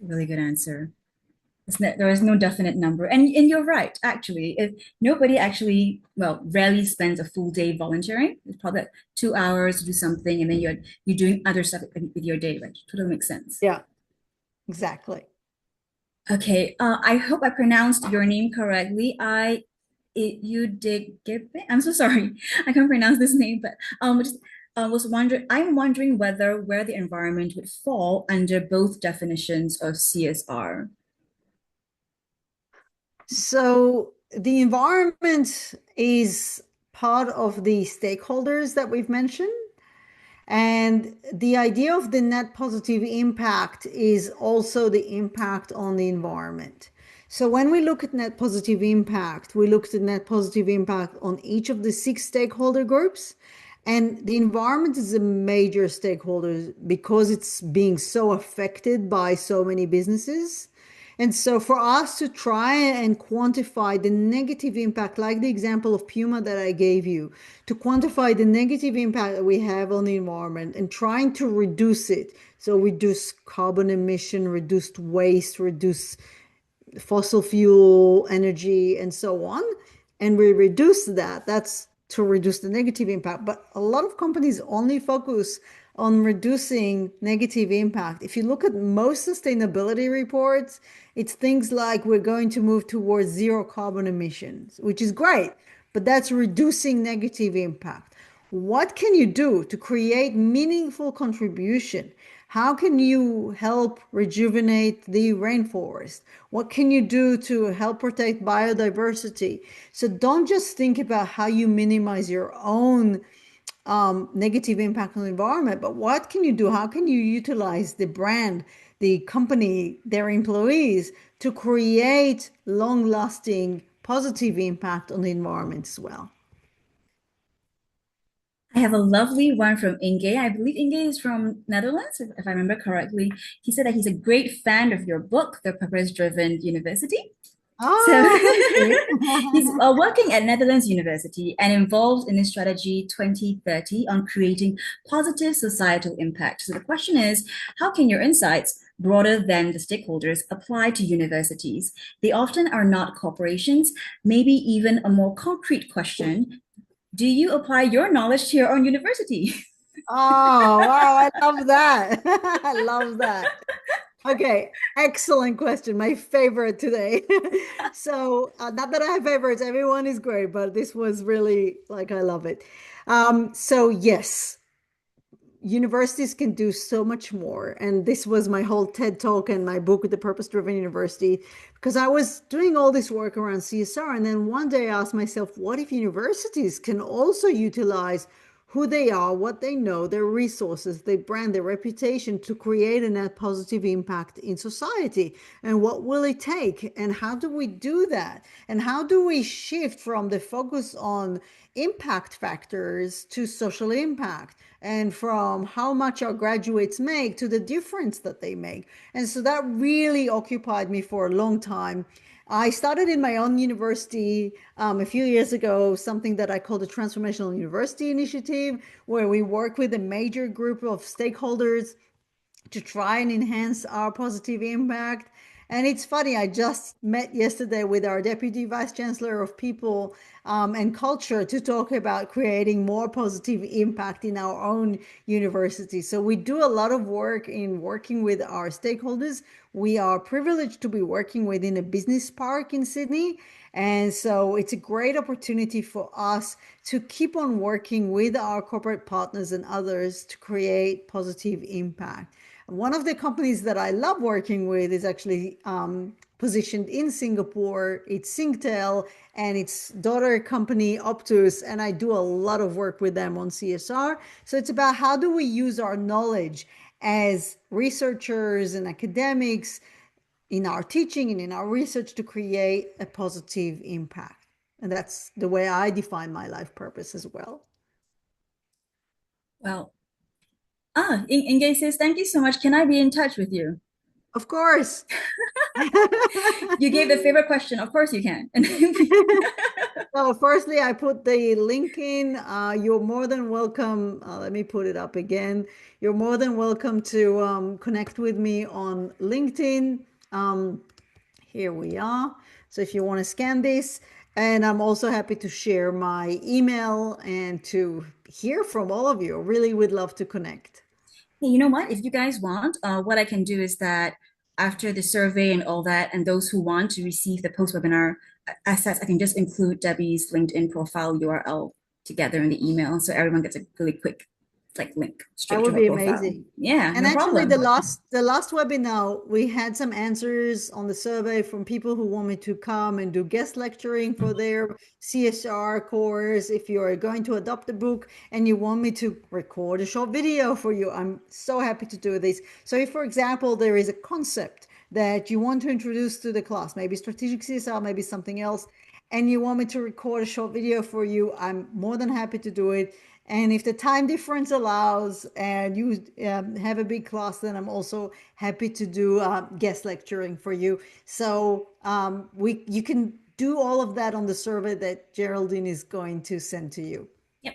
Really good answer. There is no definite number. And you're right, actually. If nobody actually, well, rarely spends a full day volunteering. It's probably like 2 hours to do something, and then you're doing other stuff with your day, right? Totally makes sense. Yeah, exactly. Okay, I hope I pronounced your name correctly. You did give it. I'm so sorry. I can't pronounce this name, but just I'm wondering whether where the environment would fall under both definitions of CSR. So the environment is part of the stakeholders that we've mentioned. And the idea of the net positive impact is also the impact on the environment. So when we look at net positive impact, we look at net positive impact on each of the six stakeholder groups. And the environment is a major stakeholder because it's being so affected by so many businesses. And so for us to try and quantify the negative impact, like the example of Puma that I gave you, to quantify the negative impact that we have on the environment and trying to reduce it. So reduce carbon emission, reduce waste, reduce fossil fuel energy and so on, and we reduce that, that's to reduce the negative impact. But a lot of companies only focus on reducing negative impact. If you look at most sustainability reports, it's things like we're going to move towards zero carbon emissions, which is great, but that's reducing negative impact. What can you do to create meaningful contribution? How can you help rejuvenate the rainforest? What can you do to help protect biodiversity? So don't just think about how you minimize your own negative impact on the environment, but what can you do? How can you utilize the brand, the company, their employees to create long-lasting positive impact on the environment as well? I have a lovely one from Inge. I believe Inge is from Netherlands, if I remember correctly. He said that he's a great fan of your book, The Purpose-Driven University. So Oh, thank you. he's working at Netherlands University and involved in the strategy 2030 on creating positive societal impact. So the question is, how can your insights, broader than the stakeholders, apply to universities? They often are not corporations. Maybe even a more concrete question, do you apply your knowledge to your own university? Oh, wow, I love that. I love that. Okay, excellent question. My favorite today. So, not that I have favorites, everyone is great, but this was really like I love it. So yes, universities can do so much more. And this was my whole TED talk and my book, The Purpose-Driven University, because I was doing all this work around CSR. And then one day I asked myself, what if universities can also utilize who they are, what they know, their resources, their brand, their reputation to create a net positive impact in society? And what will it take? And how do we do that? And how do we shift from the focus on impact factors to social impact, and from how much our graduates make to the difference that they make? And so that really occupied me for a long time. I started in my own university a few years ago, something that I call the Transformational University Initiative, where we work with a major group of stakeholders to try and enhance our positive impact. And it's funny, I just met yesterday with our Deputy Vice Chancellor of People and Culture to talk about creating more positive impact in our own university. So we do a lot of work in working with our stakeholders. We are privileged to be working within a business park in Sydney. And so it's a great opportunity for us to keep on working with our corporate partners and others to create positive impact. One of the companies that I love working with is actually positioned in Singapore. It's Singtel and its daughter company Optus, and I do a lot of work with them on CSR. So it's about how do we use our knowledge as researchers and academics in our teaching and in our research to create a positive impact. And that's the way I define my life purpose as well. Well, Inge says, thank you so much. Can I be in touch with you? Of course. You gave the favorite question. Of course you can. So firstly, I put the link in. You're more than welcome. Let me put it up again. You're more than welcome to connect with me on LinkedIn. Here we are. So if you want to scan this, and I'm also happy to share my email and to hear from all of you. Really would love to connect. Hey, you know what? If you guys want, what I can do is that after the survey and all that, and those who want to receive the post-webinar assets, I can just include Debbie's LinkedIn profile URL together in the email, so everyone gets a really quick like link That straight to would her be profile. amazing. Yeah, And no actually, the problem. last webinar, we had some answers on the survey from people who want me to come and do guest lecturing for their CSR course. If you're going to adopt a book and you want me to record a short video for you, I'm so happy to do this. So if, for example, there is a concept that you want to introduce to the class, maybe strategic CSR, maybe something else, and you want me to record a short video for you, I'm more than happy to do it. And if the time difference allows and you have a big class, then I'm also happy to do guest lecturing for you. So you can do all of that on the survey that Geraldine is going to send to you. Yep.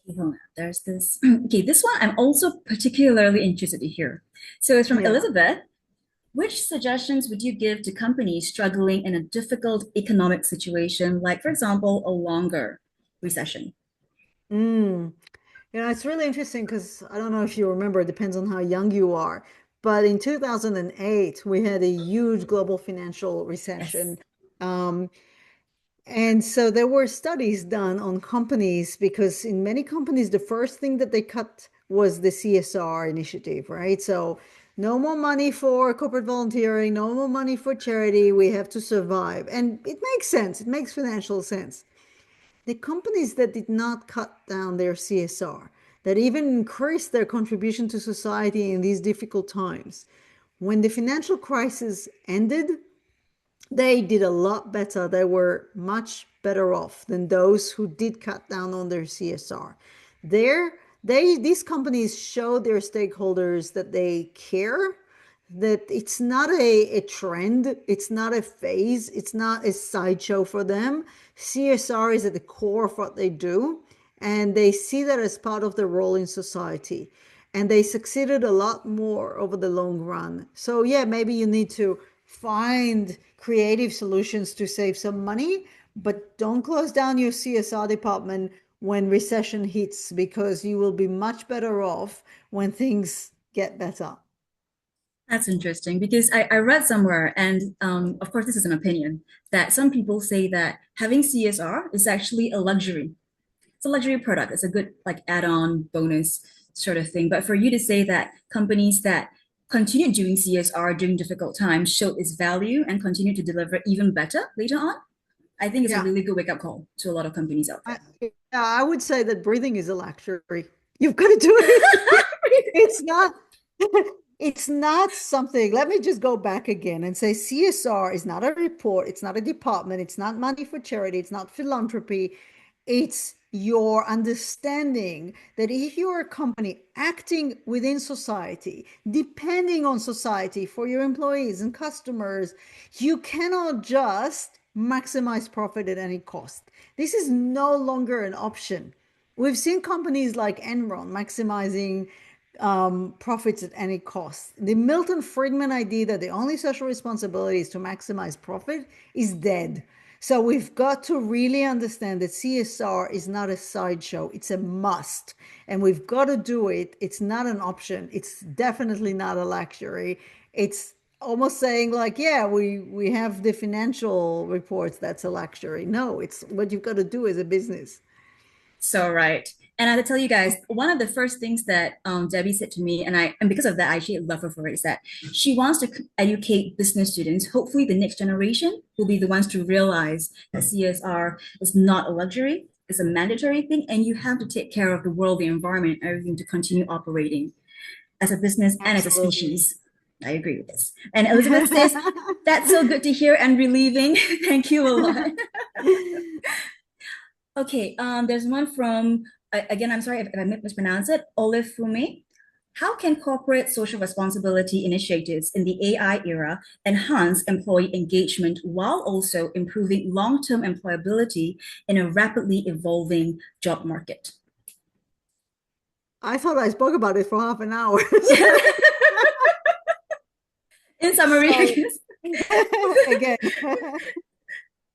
Okay, hold on. There's this. Okay, this one I'm also particularly interested to hear. So it's from Yeah. Elizabeth. Which suggestions would you give to companies struggling in a difficult economic situation, like, for example, a longer recession? Mm. It's really interesting because I don't know if you remember, it depends on how young you are. But in 2008, we had a huge global financial Yes. recession. Um, And so there were studies done on companies because in many companies, the first thing that they cut was the CSR initiative, right? So no more money for corporate volunteering, no more money for charity. We have to survive. And it makes sense. It makes financial sense. The companies that did not cut down their CSR, that even increased their contribution to society in these difficult times, when the financial crisis ended, they did a lot better. They were much better off than those who did cut down on their CSR. There, these companies show their stakeholders that they care, that it's not a trend, it's not a phase, it's not a sideshow for them. CSR is at the core of what they do, and they see that as part of their role in society. And they succeeded a lot more over the long run. So, yeah, maybe you need to find creative solutions to save some money, but don't close down your CSR department when recession hits because you will be much better off when things get better. That's interesting because I read somewhere, and of course, this is an opinion, that some people say that having CSR is actually a luxury. It's a luxury product. It's a good like add-on bonus sort of thing. But for you to say that companies that continue doing CSR during difficult times showed its value and continue to deliver even better later on, I think it's a Yeah. really good wake-up call to a lot of companies out I, there. yeah, I would say that breathing is a luxury. You've got to do it. It's not, it's not something. Let me just go back again and say CSR is not a report, it's not a department, it's not money for charity, it's not philanthropy. It's your understanding that if you're a company acting within society, depending on society for your employees and customers, you cannot just maximize profit at any cost. This is no longer an option. We've seen companies like Enron maximizing profits at any cost. The Milton Friedman idea that the only social responsibility is to maximize profit is dead. So we've got to really understand that CSR is not a sideshow, it's a must. And we've got to do it. It's not an option. It's definitely not a luxury. It's almost saying like, yeah, we have the financial reports. That's a luxury. No, it's what you've got to do as a business. So right. And I have to tell you guys, one of the first things that Debbie said to me, and because of that, I actually love her for it, is that she wants to educate business students. Hopefully, the next generation will be the ones to realize that CSR is not a luxury; it's a mandatory thing, and you have to take care of the world, the environment, and everything to continue operating as a business and as a Absolutely. species. I agree with this. And Elizabeth says, "That's so good to hear and relieving. Thank you a lot." Okay, there's one from, again, I'm sorry if I mispronounce it, Olive Fume. How can corporate social responsibility initiatives in the AI era enhance employee engagement while also improving long-term employability in a rapidly evolving job market? I thought I spoke about it for half an hour. In summary, I So guess. again,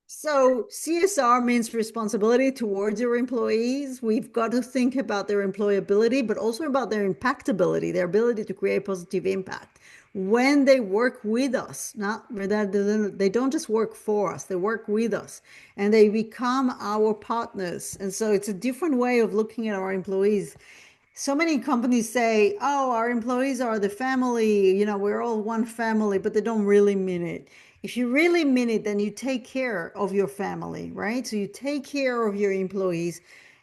so CSR means responsibility towards your employees. We've got to think about their employability, but also about their impactability, their ability to create positive impact when they work with us. Not that they don't just work for us, they work with us and they become our partners. And so it's a different way of looking at our employees. So many companies say, oh, our employees are the family, we're all one family, but they don't really mean it. If you really mean it, then you take care of your family, right? So you take care of your employees,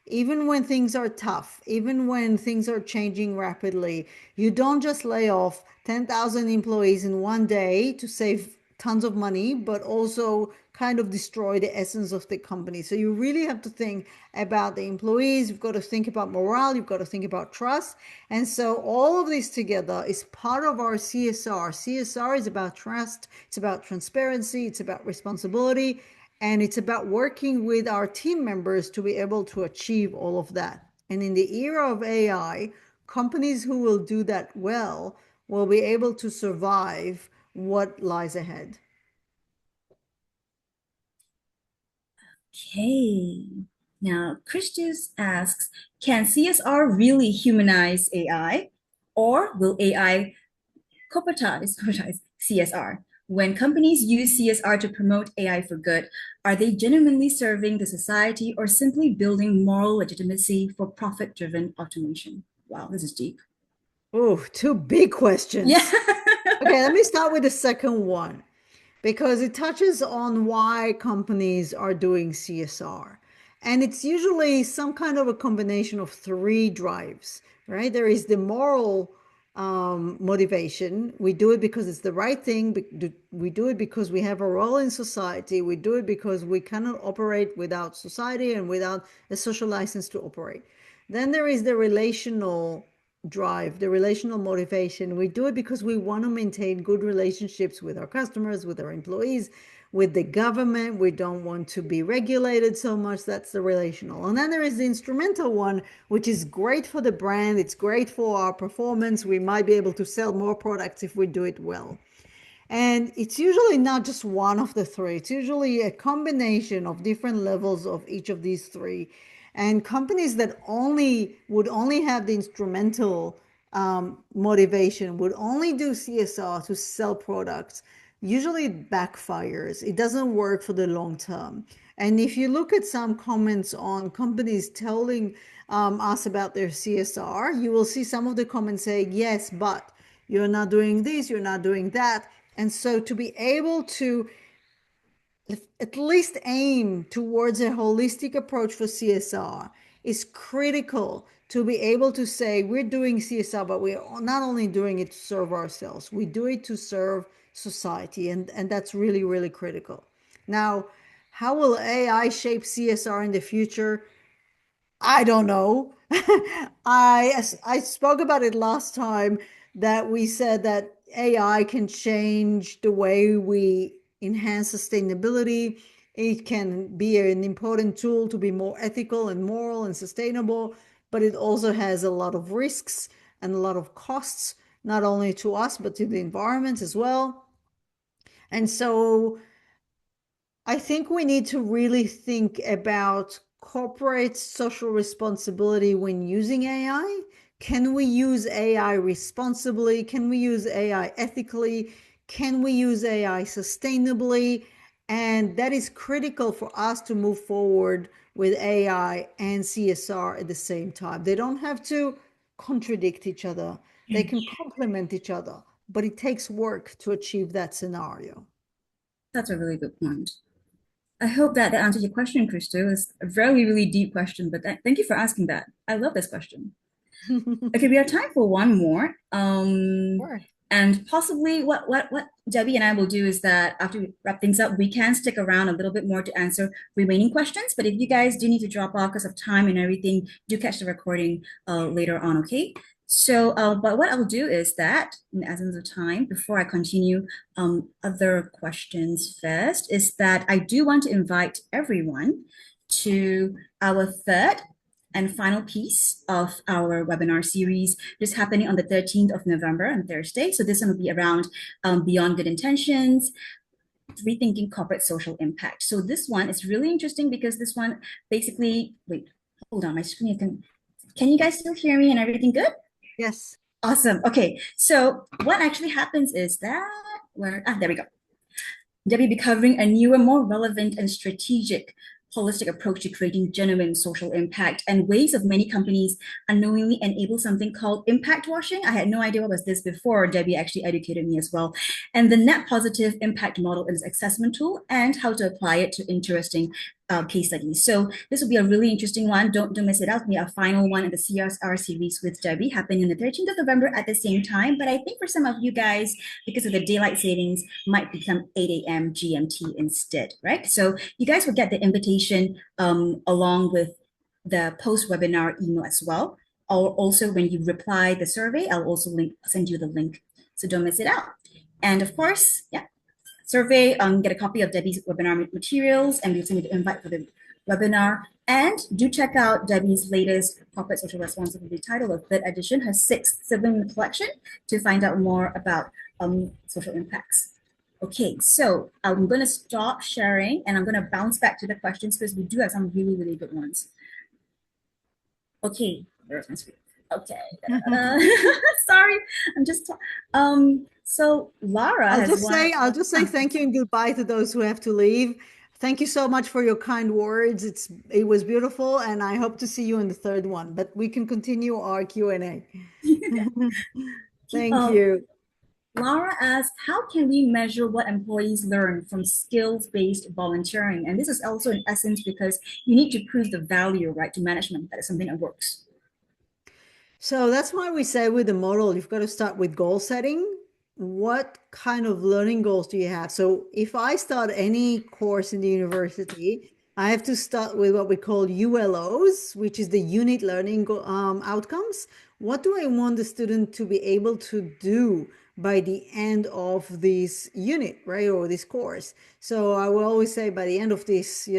even when things are tough, even when things are changing rapidly. You don't just lay off 10,000 employees in one day to save tons of money, but also kind of destroy the essence of the company. So you really have to think about the employees. You've got to think about morale. You've got to think about trust. And so all of this together is part of our CSR. CSR is about trust. It's about transparency. It's about responsibility. And it's about working with our team members to be able to achieve all of that. And in the era of AI, companies who will do that well will be able to survive what lies ahead. Okay. Now, Christus asks, can CSR really humanize AI, or will AI corporatize CSR? When companies use CSR to promote AI for good, are they genuinely serving the society or simply building moral legitimacy for profit-driven automation? Wow, this is deep. Oh, two big Yeah. questions. Okay, let me start with the second one because it touches on why companies are doing CSR. And it's usually some kind of a combination of three drives, right? There is the moral motivation. We do it because it's the right thing. We do it because we have a role in society. We do it because we cannot operate without society and without a social license to operate. Then there is the relational drive, the relational motivation. We do it because we want to maintain good relationships with our customers, with our employees, with the government. We don't want to be regulated so much. That's the relational. And then there is the instrumental one, which is great for the brand. It's great for our performance. We might be able to sell more products if we do it well. And it's usually not just one of the three, it's usually a combination of different levels of each of these three. And companies that only have the instrumental motivation, would only do CSR to sell products, usually it backfires. It doesn't work for the long term. And if you look at some comments on companies telling us about their CSR, you will see some of the comments say, yes, but you're not doing this, you're not doing that. And so to be able to at least aim towards a holistic approach for CSR is critical to be able to say we're doing CSR, but we're not only doing it to serve ourselves, we do it to serve society. And that's really, really critical. Now, how will AI shape CSR in the future? I don't know. I spoke about it last time that we said that AI can change the way we enhance sustainability. It can be an important tool to be more ethical and moral and sustainable, but it also has a lot of risks and a lot of costs, not only to us, but to the environment as well. And so I think we need to really think about corporate social responsibility when using AI. Can we use AI responsibly? Can we use AI ethically? Can we use AI sustainably? And that is critical for us to move forward with AI and CSR at the same time. They don't have to contradict each other, they can complement each other, but it takes work to achieve that scenario. That's a really good point. I hope that that answers your question, Crystal. It's a very, really deep question, but thank you for asking that. I love this question. Okay, we have time for one more. Sure. And possibly what Debbie and I will do is that after we wrap things up, we can stick around a little bit more to answer remaining questions. But if you guys do need to drop off because of time and everything, do catch the recording later on, okay? So, but what I'll do is that, in the essence of time, before I continue other questions first, is that I do want to invite everyone to our third and final piece of our webinar series. This is happening on the 13th of November on Thursday. So this one will be around Beyond Good Intentions, rethinking corporate social impact. So this one is really interesting because this one basically, wait, hold on, my screen can you guys still hear me and everything good? Yes. Awesome. Okay. So what actually happens is that there we go. Debbie will be covering a newer, more relevant and strategic holistic approach to creating genuine social impact and ways of many companies unknowingly enable something called impact washing. I had no idea what was this before. Debbie actually educated me as well. And the net positive impact model is assessment tool and how to apply it to interesting case studies. So this will be a really interesting one. Don't miss it out. We have a final one in the CSR series with Debbie happening on the 13th of November at the same time. But I think for some of you guys, because of the daylight savings, might become 8 a.m. GMT instead, right? So you guys will get the invitation along with the post-webinar email as well. Or also when you reply the survey, I'll also send you the link. So don't miss it out. And of course, yeah, survey, get a copy of Debbie's webinar materials, and we'll send you the invite for the webinar. And do check out Debbie's latest corporate social responsibility title of third edition, her sixth sibling collection, to find out more about social impacts. Okay, so I'm going to stop sharing and I'm going to bounce back to the questions because we do have some really, really good ones. Okay, there's my screen. Okay, sorry, I'm just so Lara has one. I'll just say thank you and goodbye to those who have to leave. Thank you so much for your kind words. It was beautiful, and I hope to see you in the third one. But we can continue our Q&A. Thank um, you. Laura asks, how can we measure what employees learn from skills-based volunteering? And this is also in essence because you need to prove the value, right, to management that is something that works. So that's why we say with the model, you've got to start with goal setting. What kind of learning goals do you have? So if I start any course in the university, I have to start with what we call ULOs, which is the unit learning outcomes. What do I want the student to be able to do by the end of this unit, right? Or this course. So I will always say by the end of this,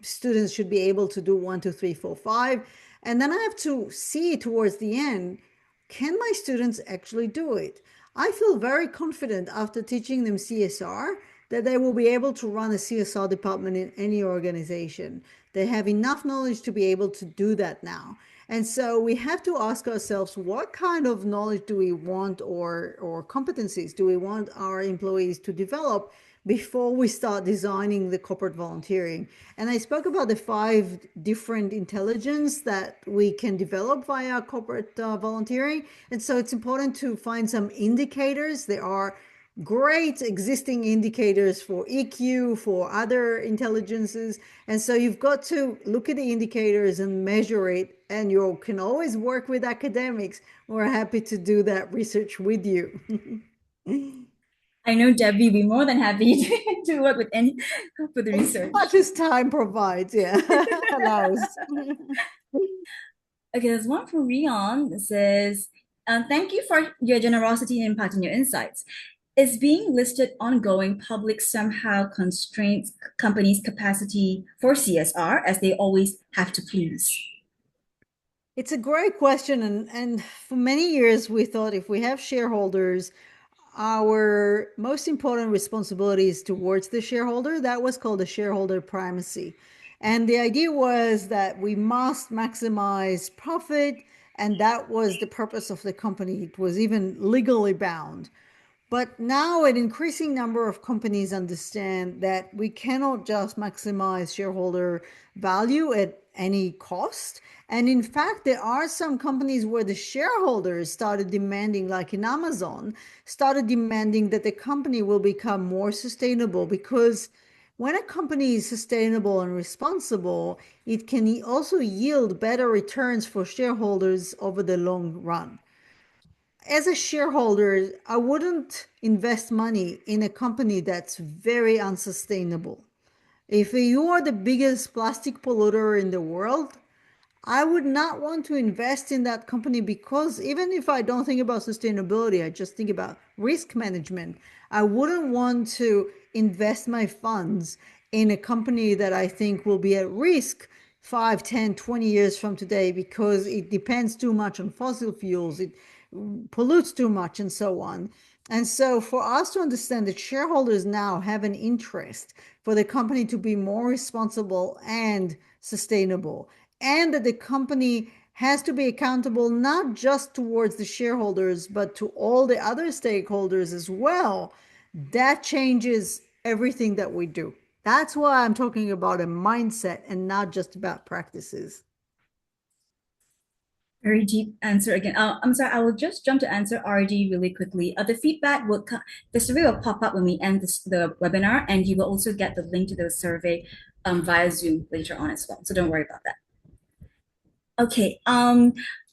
students should be able to do 1, 2, 3, 4, 5. And then I have to see towards the end, can my students actually do it? I feel very confident after teaching them CSR that they will be able to run a CSR department in any organization. They have enough knowledge to be able to do that now. And so we have to ask ourselves, what kind of knowledge do we want or competencies do we want our employees to develop before we start designing the corporate volunteering? And I spoke about the 5 different intelligence that we can develop via corporate volunteering. And so it's important to find some indicators. There are great existing indicators for EQ, for other intelligences. And so you've got to look at the indicators and measure it. And you can always work with academics. We're happy to do that research with you. I know Debbie will be more than happy to work with any for the As research. much as time provides, yeah, allows. Okay, there's one from Rion that says, thank you for your generosity and imparting your insights. Is being listed ongoing public somehow constrains companies' capacity for CSR as they always have to please? It's a great question. And for many years, we thought if we have shareholders, our most important responsibility is towards the shareholder. That was called the shareholder primacy. And the idea was that we must maximize profit. And that was the purpose of the company. It was even legally bound. But now an increasing number of companies understand that we cannot just maximize shareholder value at any cost. And in fact, there are some companies where the shareholders started demanding, like in Amazon, started demanding that the company will become more sustainable, because when a company is sustainable and responsible, it can also yield better returns for shareholders over the long run. As a shareholder, I wouldn't invest money in a company that's very unsustainable. If you are the biggest plastic polluter in the world, I would not want to invest in that company, because even if I don't think about sustainability, I just think about risk management. I wouldn't want to invest my funds in a company that I think will be at risk 5, 10, 20 years from today, because it depends too much on fossil fuels, it pollutes too much, and so on. And so for us to understand that shareholders now have an interest for the company to be more responsible and sustainable, and that the company has to be accountable not just towards the shareholders, but to all the other stakeholders as well, that changes everything that we do. That's why I'm talking about a mindset and not just about practices. Very deep answer again. I'm sorry, I will just jump to answer RD really quickly. The feedback will come, the survey will pop up when we end the webinar, and you will also get the link to the survey via Zoom later on as well. So don't worry about that. Okay.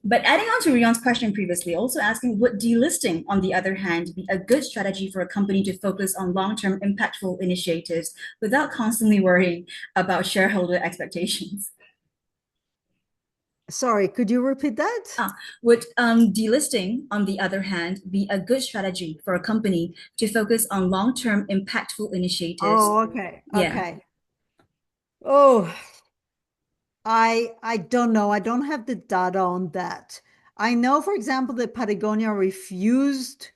But adding on to Rion's question previously, also asking, would delisting, on the other hand, be a good strategy for a company to focus on long-term impactful initiatives without constantly worrying about shareholder expectations? Sorry, could you repeat that? Would delisting, on the other hand, be a good strategy for a company to focus on long-term impactful initiatives? Oh, okay. Yeah. Okay. Oh, I don't know. I don't have the data on that. I know, for example, that Patagonia refused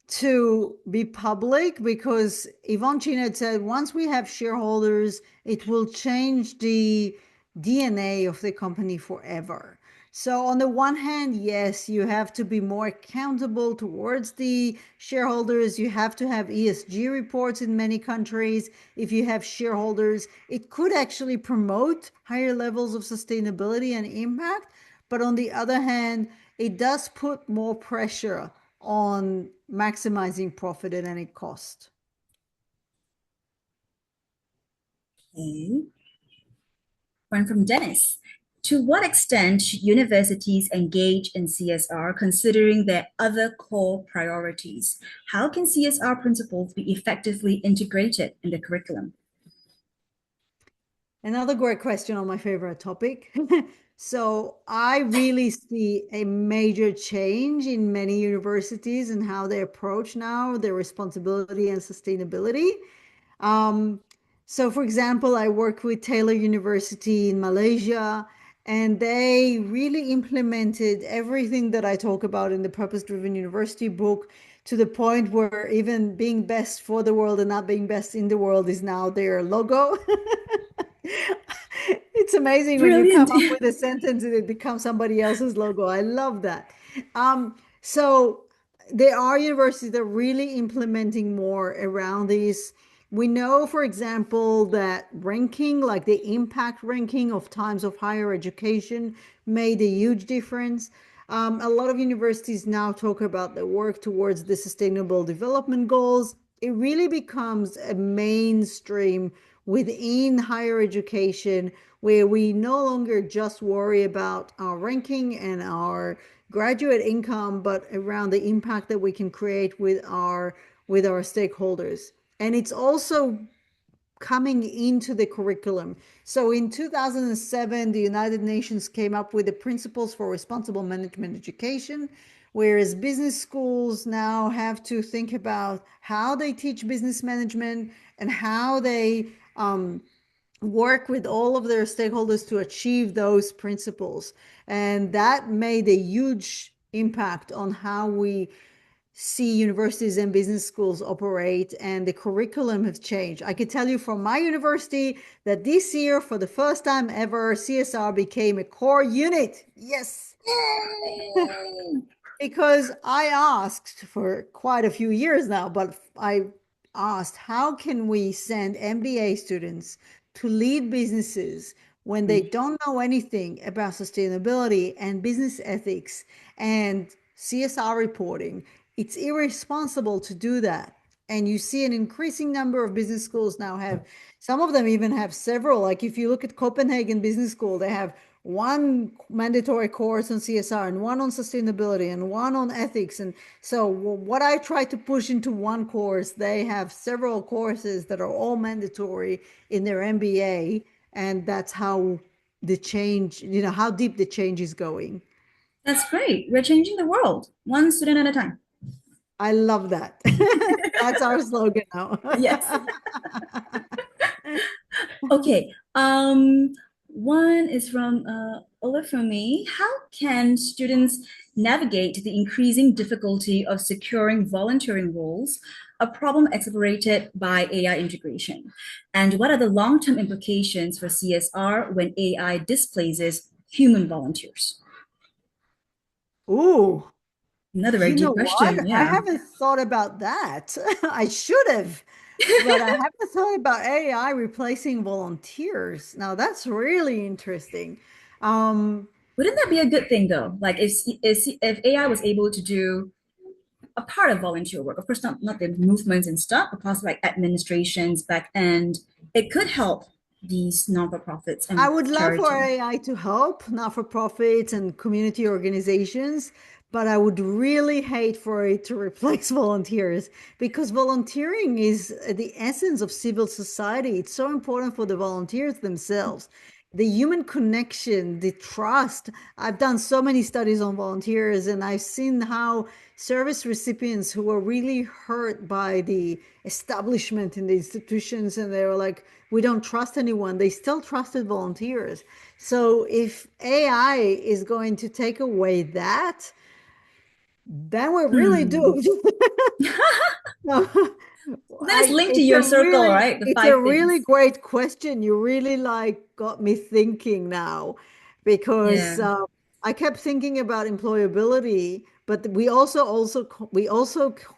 to be public because Yvonne Chin had said once we have shareholders, it will change the DNA of the company forever. So on the one hand, yes, you have to be more accountable towards the shareholders. You have to have ESG reports in many countries. If you have shareholders, it could actually promote higher levels of sustainability and impact. But on the other hand, it does put more pressure on maximizing profit at any cost. Okay. One from Dennis. To what extent should universities engage in CSR considering their other core priorities? How can CSR principles be effectively integrated in the curriculum? Another great question on my favorite topic. So I really see a major change in many universities and how they approach now their responsibility and sustainability. Um, so, for example, I work with Taylor University in Malaysia, and they really implemented everything that I talk about in the Purpose Driven University book, to the point where even being best for the world and not being best in the world is now their logo. It's amazing when you come Brilliant. up with a sentence and it becomes somebody else's logo. I love that. So there are universities that are really implementing more around these. We know, for example, that ranking, like the impact ranking of times of higher education, made a huge difference. A lot of universities now talk about the work towards the Sustainable Development Goals. It really becomes a mainstream within higher education, where we no longer just worry about our ranking and our graduate income, but around the impact that we can create with our stakeholders. And it's also coming into the curriculum. So in 2007, the United Nations came up with the Principles for Responsible Management Education, whereas business schools now have to think about how they teach business management and how they work with all of their stakeholders to achieve those principles. And that made a huge impact on how we see universities and business schools operate, and the curriculum has changed. I could tell you from my university that this year, for the first time ever, CSR became a core unit. Yes. Yay! Because I asked for quite a few years now, but I asked, how can we send MBA students to lead businesses when they Mm. don't know anything about sustainability and business ethics and CSR reporting? It's irresponsible to do that. And you see an increasing number of business schools now have, some of them even have several. Like if you look at Copenhagen Business School, they have one mandatory course on CSR and one on sustainability and one on ethics. And so what I try to push into one course, they have several courses that are all mandatory in their MBA. And that's how the change, how deep the change is going. That's great. We're changing the world, one student at a time. I love that. That's our slogan now. Yes. Okay. One is from Ola from me. How can students navigate the increasing difficulty of securing volunteering roles, a problem exacerbated by AI integration? And what are the long-term implications for CSR when AI displaces human volunteers? Ooh, Another very you know deep what? question. I Yeah. haven't thought about that. I should have, but I haven't thought about AI replacing volunteers. Now that's really interesting. Um, Wouldn't that be a good thing though? Like if AI was able to do a part of volunteer work, of course not the movements and stuff, but possibly like administrations back end, it could help these non-for-profits I and would love for charity. AI to help not-for-profits and community organizations, but I would really hate for it to replace volunteers because volunteering is the essence of civil society. It's so important for the volunteers themselves. The human connection, the trust. I've done so many studies on volunteers, and I've seen how service recipients who were really hurt by the establishment in the institutions and they were like, we don't trust anyone, they still trusted volunteers. So if AI is going to take away that, then we're really Hmm. doomed. No, Then it's linked to it's your a circle, really, right? The it's a five really things. great question. You really like got me thinking now, because Yeah. I kept thinking about employability, but we also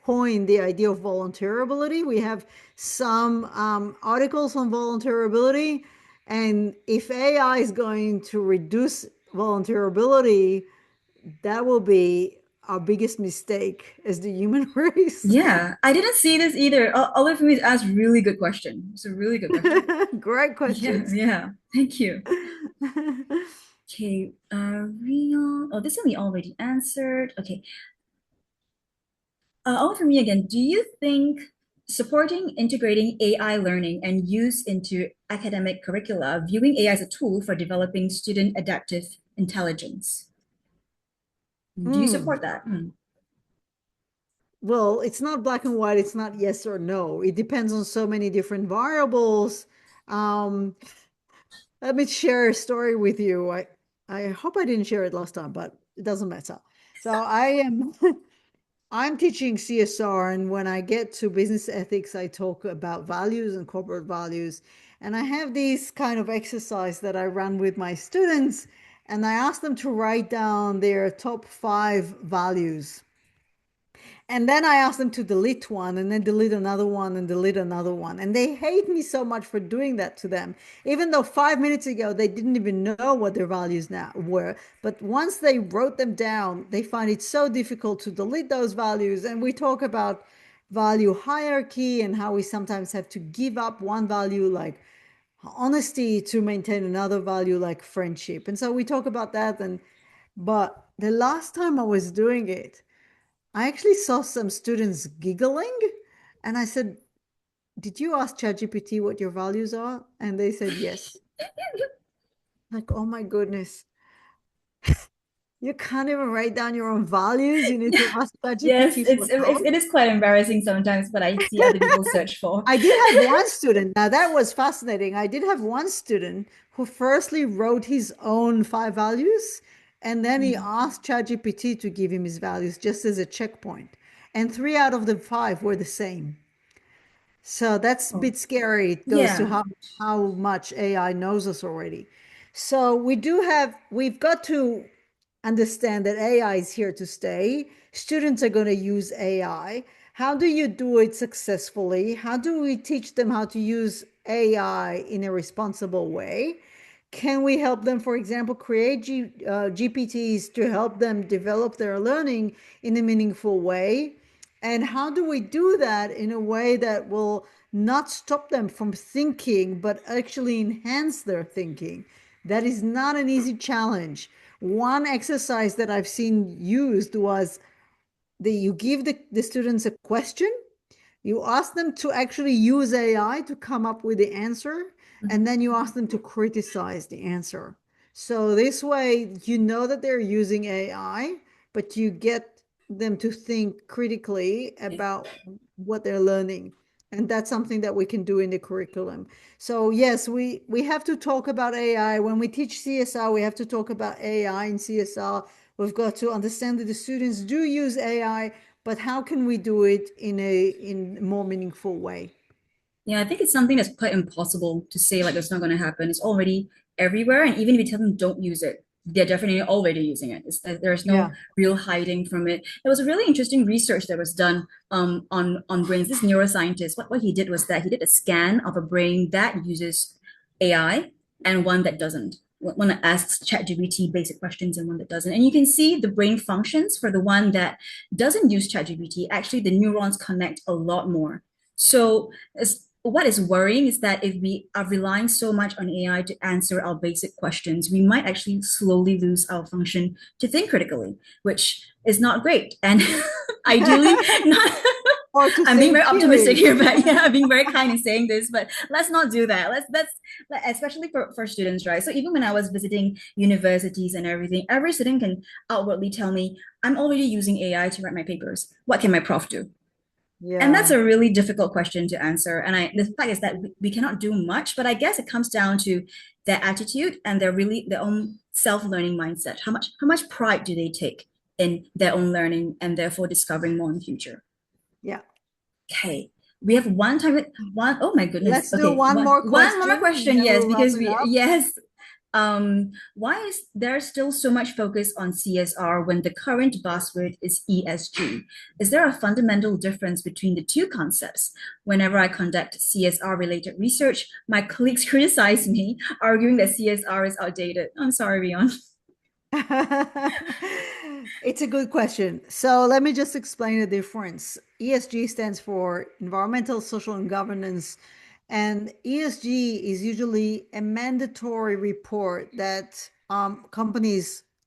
coined the idea of volunteerability. We have some articles on volunteerability, and if AI is going to reduce volunteerability, that will be our biggest mistake as the human race. Yeah. I didn't see this either. Olive for me asked really good question. It's a really good question. Great Yeah, questions. yeah. Thank you. Okay, Rion. Oh, this one we already answered. Okay, all for me again. Do you think supporting integrating AI learning and use into academic curricula, viewing AI as a tool for developing student adaptive intelligence? Do you Hmm. support that? Hmm. Well, it's not black and white. It's not yes or no. It depends on so many different variables. Um, Let me share a story with you. I hope I didn't share it last time, but it doesn't matter. So I am I'm teaching CSR, and when I get to business ethics, I talk about values and corporate values. And I have these kind of exercise that I run with my students, and I ask them to write down their top 5 values. And then I ask them to delete one and then delete another one and delete another one. And they hate me so much for doing that to them, even though 5 minutes ago they didn't even know what their values now were. But once they wrote them down, they find it so difficult to delete those values. And we talk about value hierarchy and how we sometimes have to give up one value like honesty to maintain another value like friendship. And so we talk about that. But the last time I was doing it, I actually saw some students giggling, and I said, did you ask ChatGPT what your values are? And they said yes. Like, oh my goodness, you can't even write down your own values. You need to ask Yes, ChatGPT for help. it is quite embarrassing sometimes, but I see other people search for. I did have one student. Now that was fascinating. I did have one student who firstly wrote his own 5 values, and then he Hmm. asked ChatGPT to give him his values just as a checkpoint. And 3 out of the 5 were the same. So that's a Oh, bit scary. It goes to yeah. how much AI knows us already. So we've got to understand that AI is here to stay. Students are going to use AI. How do you do it successfully? How do we teach them how to use AI in a responsible way? Can we help them, for example, create GPTs to help them develop their learning in a meaningful way? And how do we do that in a way that will not stop them from thinking, but actually enhance their thinking? That is not an easy challenge. One exercise that I've seen used was that you give the students a question, you ask them to actually use AI to come up with the answer, and then you ask them to criticize the answer. So this way, you know that they're using AI, but you get them to think critically about what they're learning. And that's something that we can do in the curriculum. So yes, we have to talk about AI. When we teach CSR, we have to talk about AI in CSR. We've got to understand that the students do use AI, but how can we do it in a more meaningful way? Yeah, I think it's something that's quite impossible to say like it's not going to happen. It's already everywhere, and even if you tell them don't use it, they're definitely already using it. There's no Yeah. real hiding from it. There was a really interesting research that was done on brains. This neuroscientist, what he did was that he did a scan of a brain that uses AI and one that doesn't. One that asks ChatGPT basic questions and one that doesn't. And you can see the brain functions for the one that doesn't use ChatGPT. Actually, the neurons connect a lot more. So what is worrying is that if we are relying so much on AI to answer our basic questions, we might actually slowly lose our function to think critically, which is not great. And ideally, not. Or to I'm being think very optimistic clearly. here, but yeah, I'm being very kind in saying this. But let's not do that. Let's especially for students, right? So even when I was visiting universities and everything, every student can outwardly tell me, "I'm already using AI to write my papers. What can my prof do?" And that's Yeah. a really difficult question to answer. And the fact is that we cannot do much, but I guess it comes down to their attitude and their own self-learning mindset. How much pride do they take in their own learning and therefore discovering more in the future? Yeah. Okay. We have one time one, oh my goodness. Let's do Okay, one more one more question and question, then yes, we'll wrap because it we up. yes, why is there still so much focus on CSR when the current buzzword is ESG? Is there a fundamental difference between the two concepts? Whenever I conduct CSR related research, my colleagues criticize me, arguing that CSR is outdated. I'm sorry, Rion. It's a good question. So let me just explain the difference. ESG stands for environmental, social, and governance. And ESG is usually a mandatory report that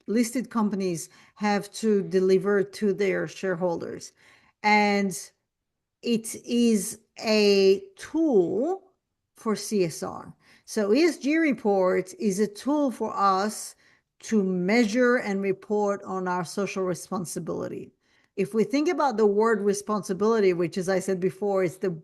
listed companies, have to deliver to their shareholders. And it is a tool for CSR. So ESG report is a tool for us to measure and report on our social responsibility. If we think about the word responsibility, which, as I said before, is the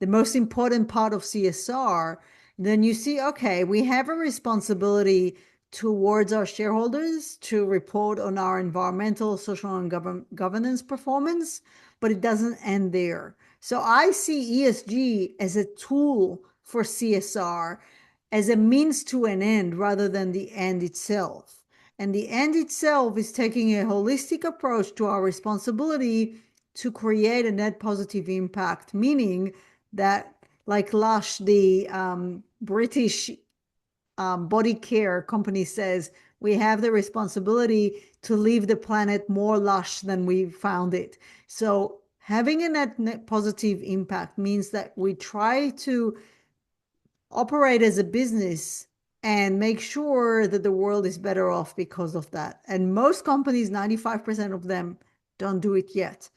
most important part of CSR, then you see, okay, we have a responsibility towards our shareholders to report on our environmental, social, and governance performance, but it doesn't end there. So I see ESG as a tool for CSR, as a means to an end rather than the end itself. And the end itself is taking a holistic approach to our responsibility to create a net positive impact, meaning that, like Lush, the British body care company, says, we have the responsibility to leave the planet more lush than we found it. So having a net positive impact means that we try to operate as a business and make sure that the world is better off because of that. And most companies, 95% of them, don't do it yet.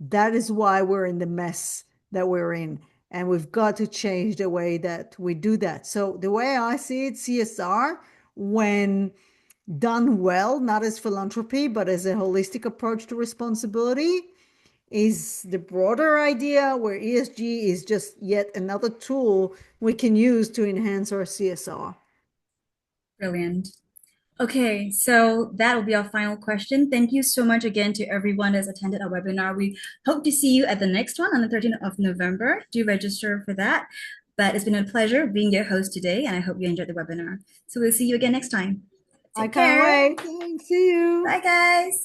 That is why we're in the mess that we're in. And we've got to change the way that we do that. So, the way I see it, CSR, when done well, not as philanthropy, but as a holistic approach to responsibility, is the broader idea, where ESG is just yet another tool we can use to enhance our CSR. Brilliant. Okay, so that will be our final question. Thank you so much again to everyone that's attended our webinar. We hope to see you at the next one on the 13th of November. Do register for that. But it's been a pleasure being your host today, and I hope you enjoyed the webinar. So we'll see you again next time. I Take can't care. wait. Thanks. See you. Bye, guys.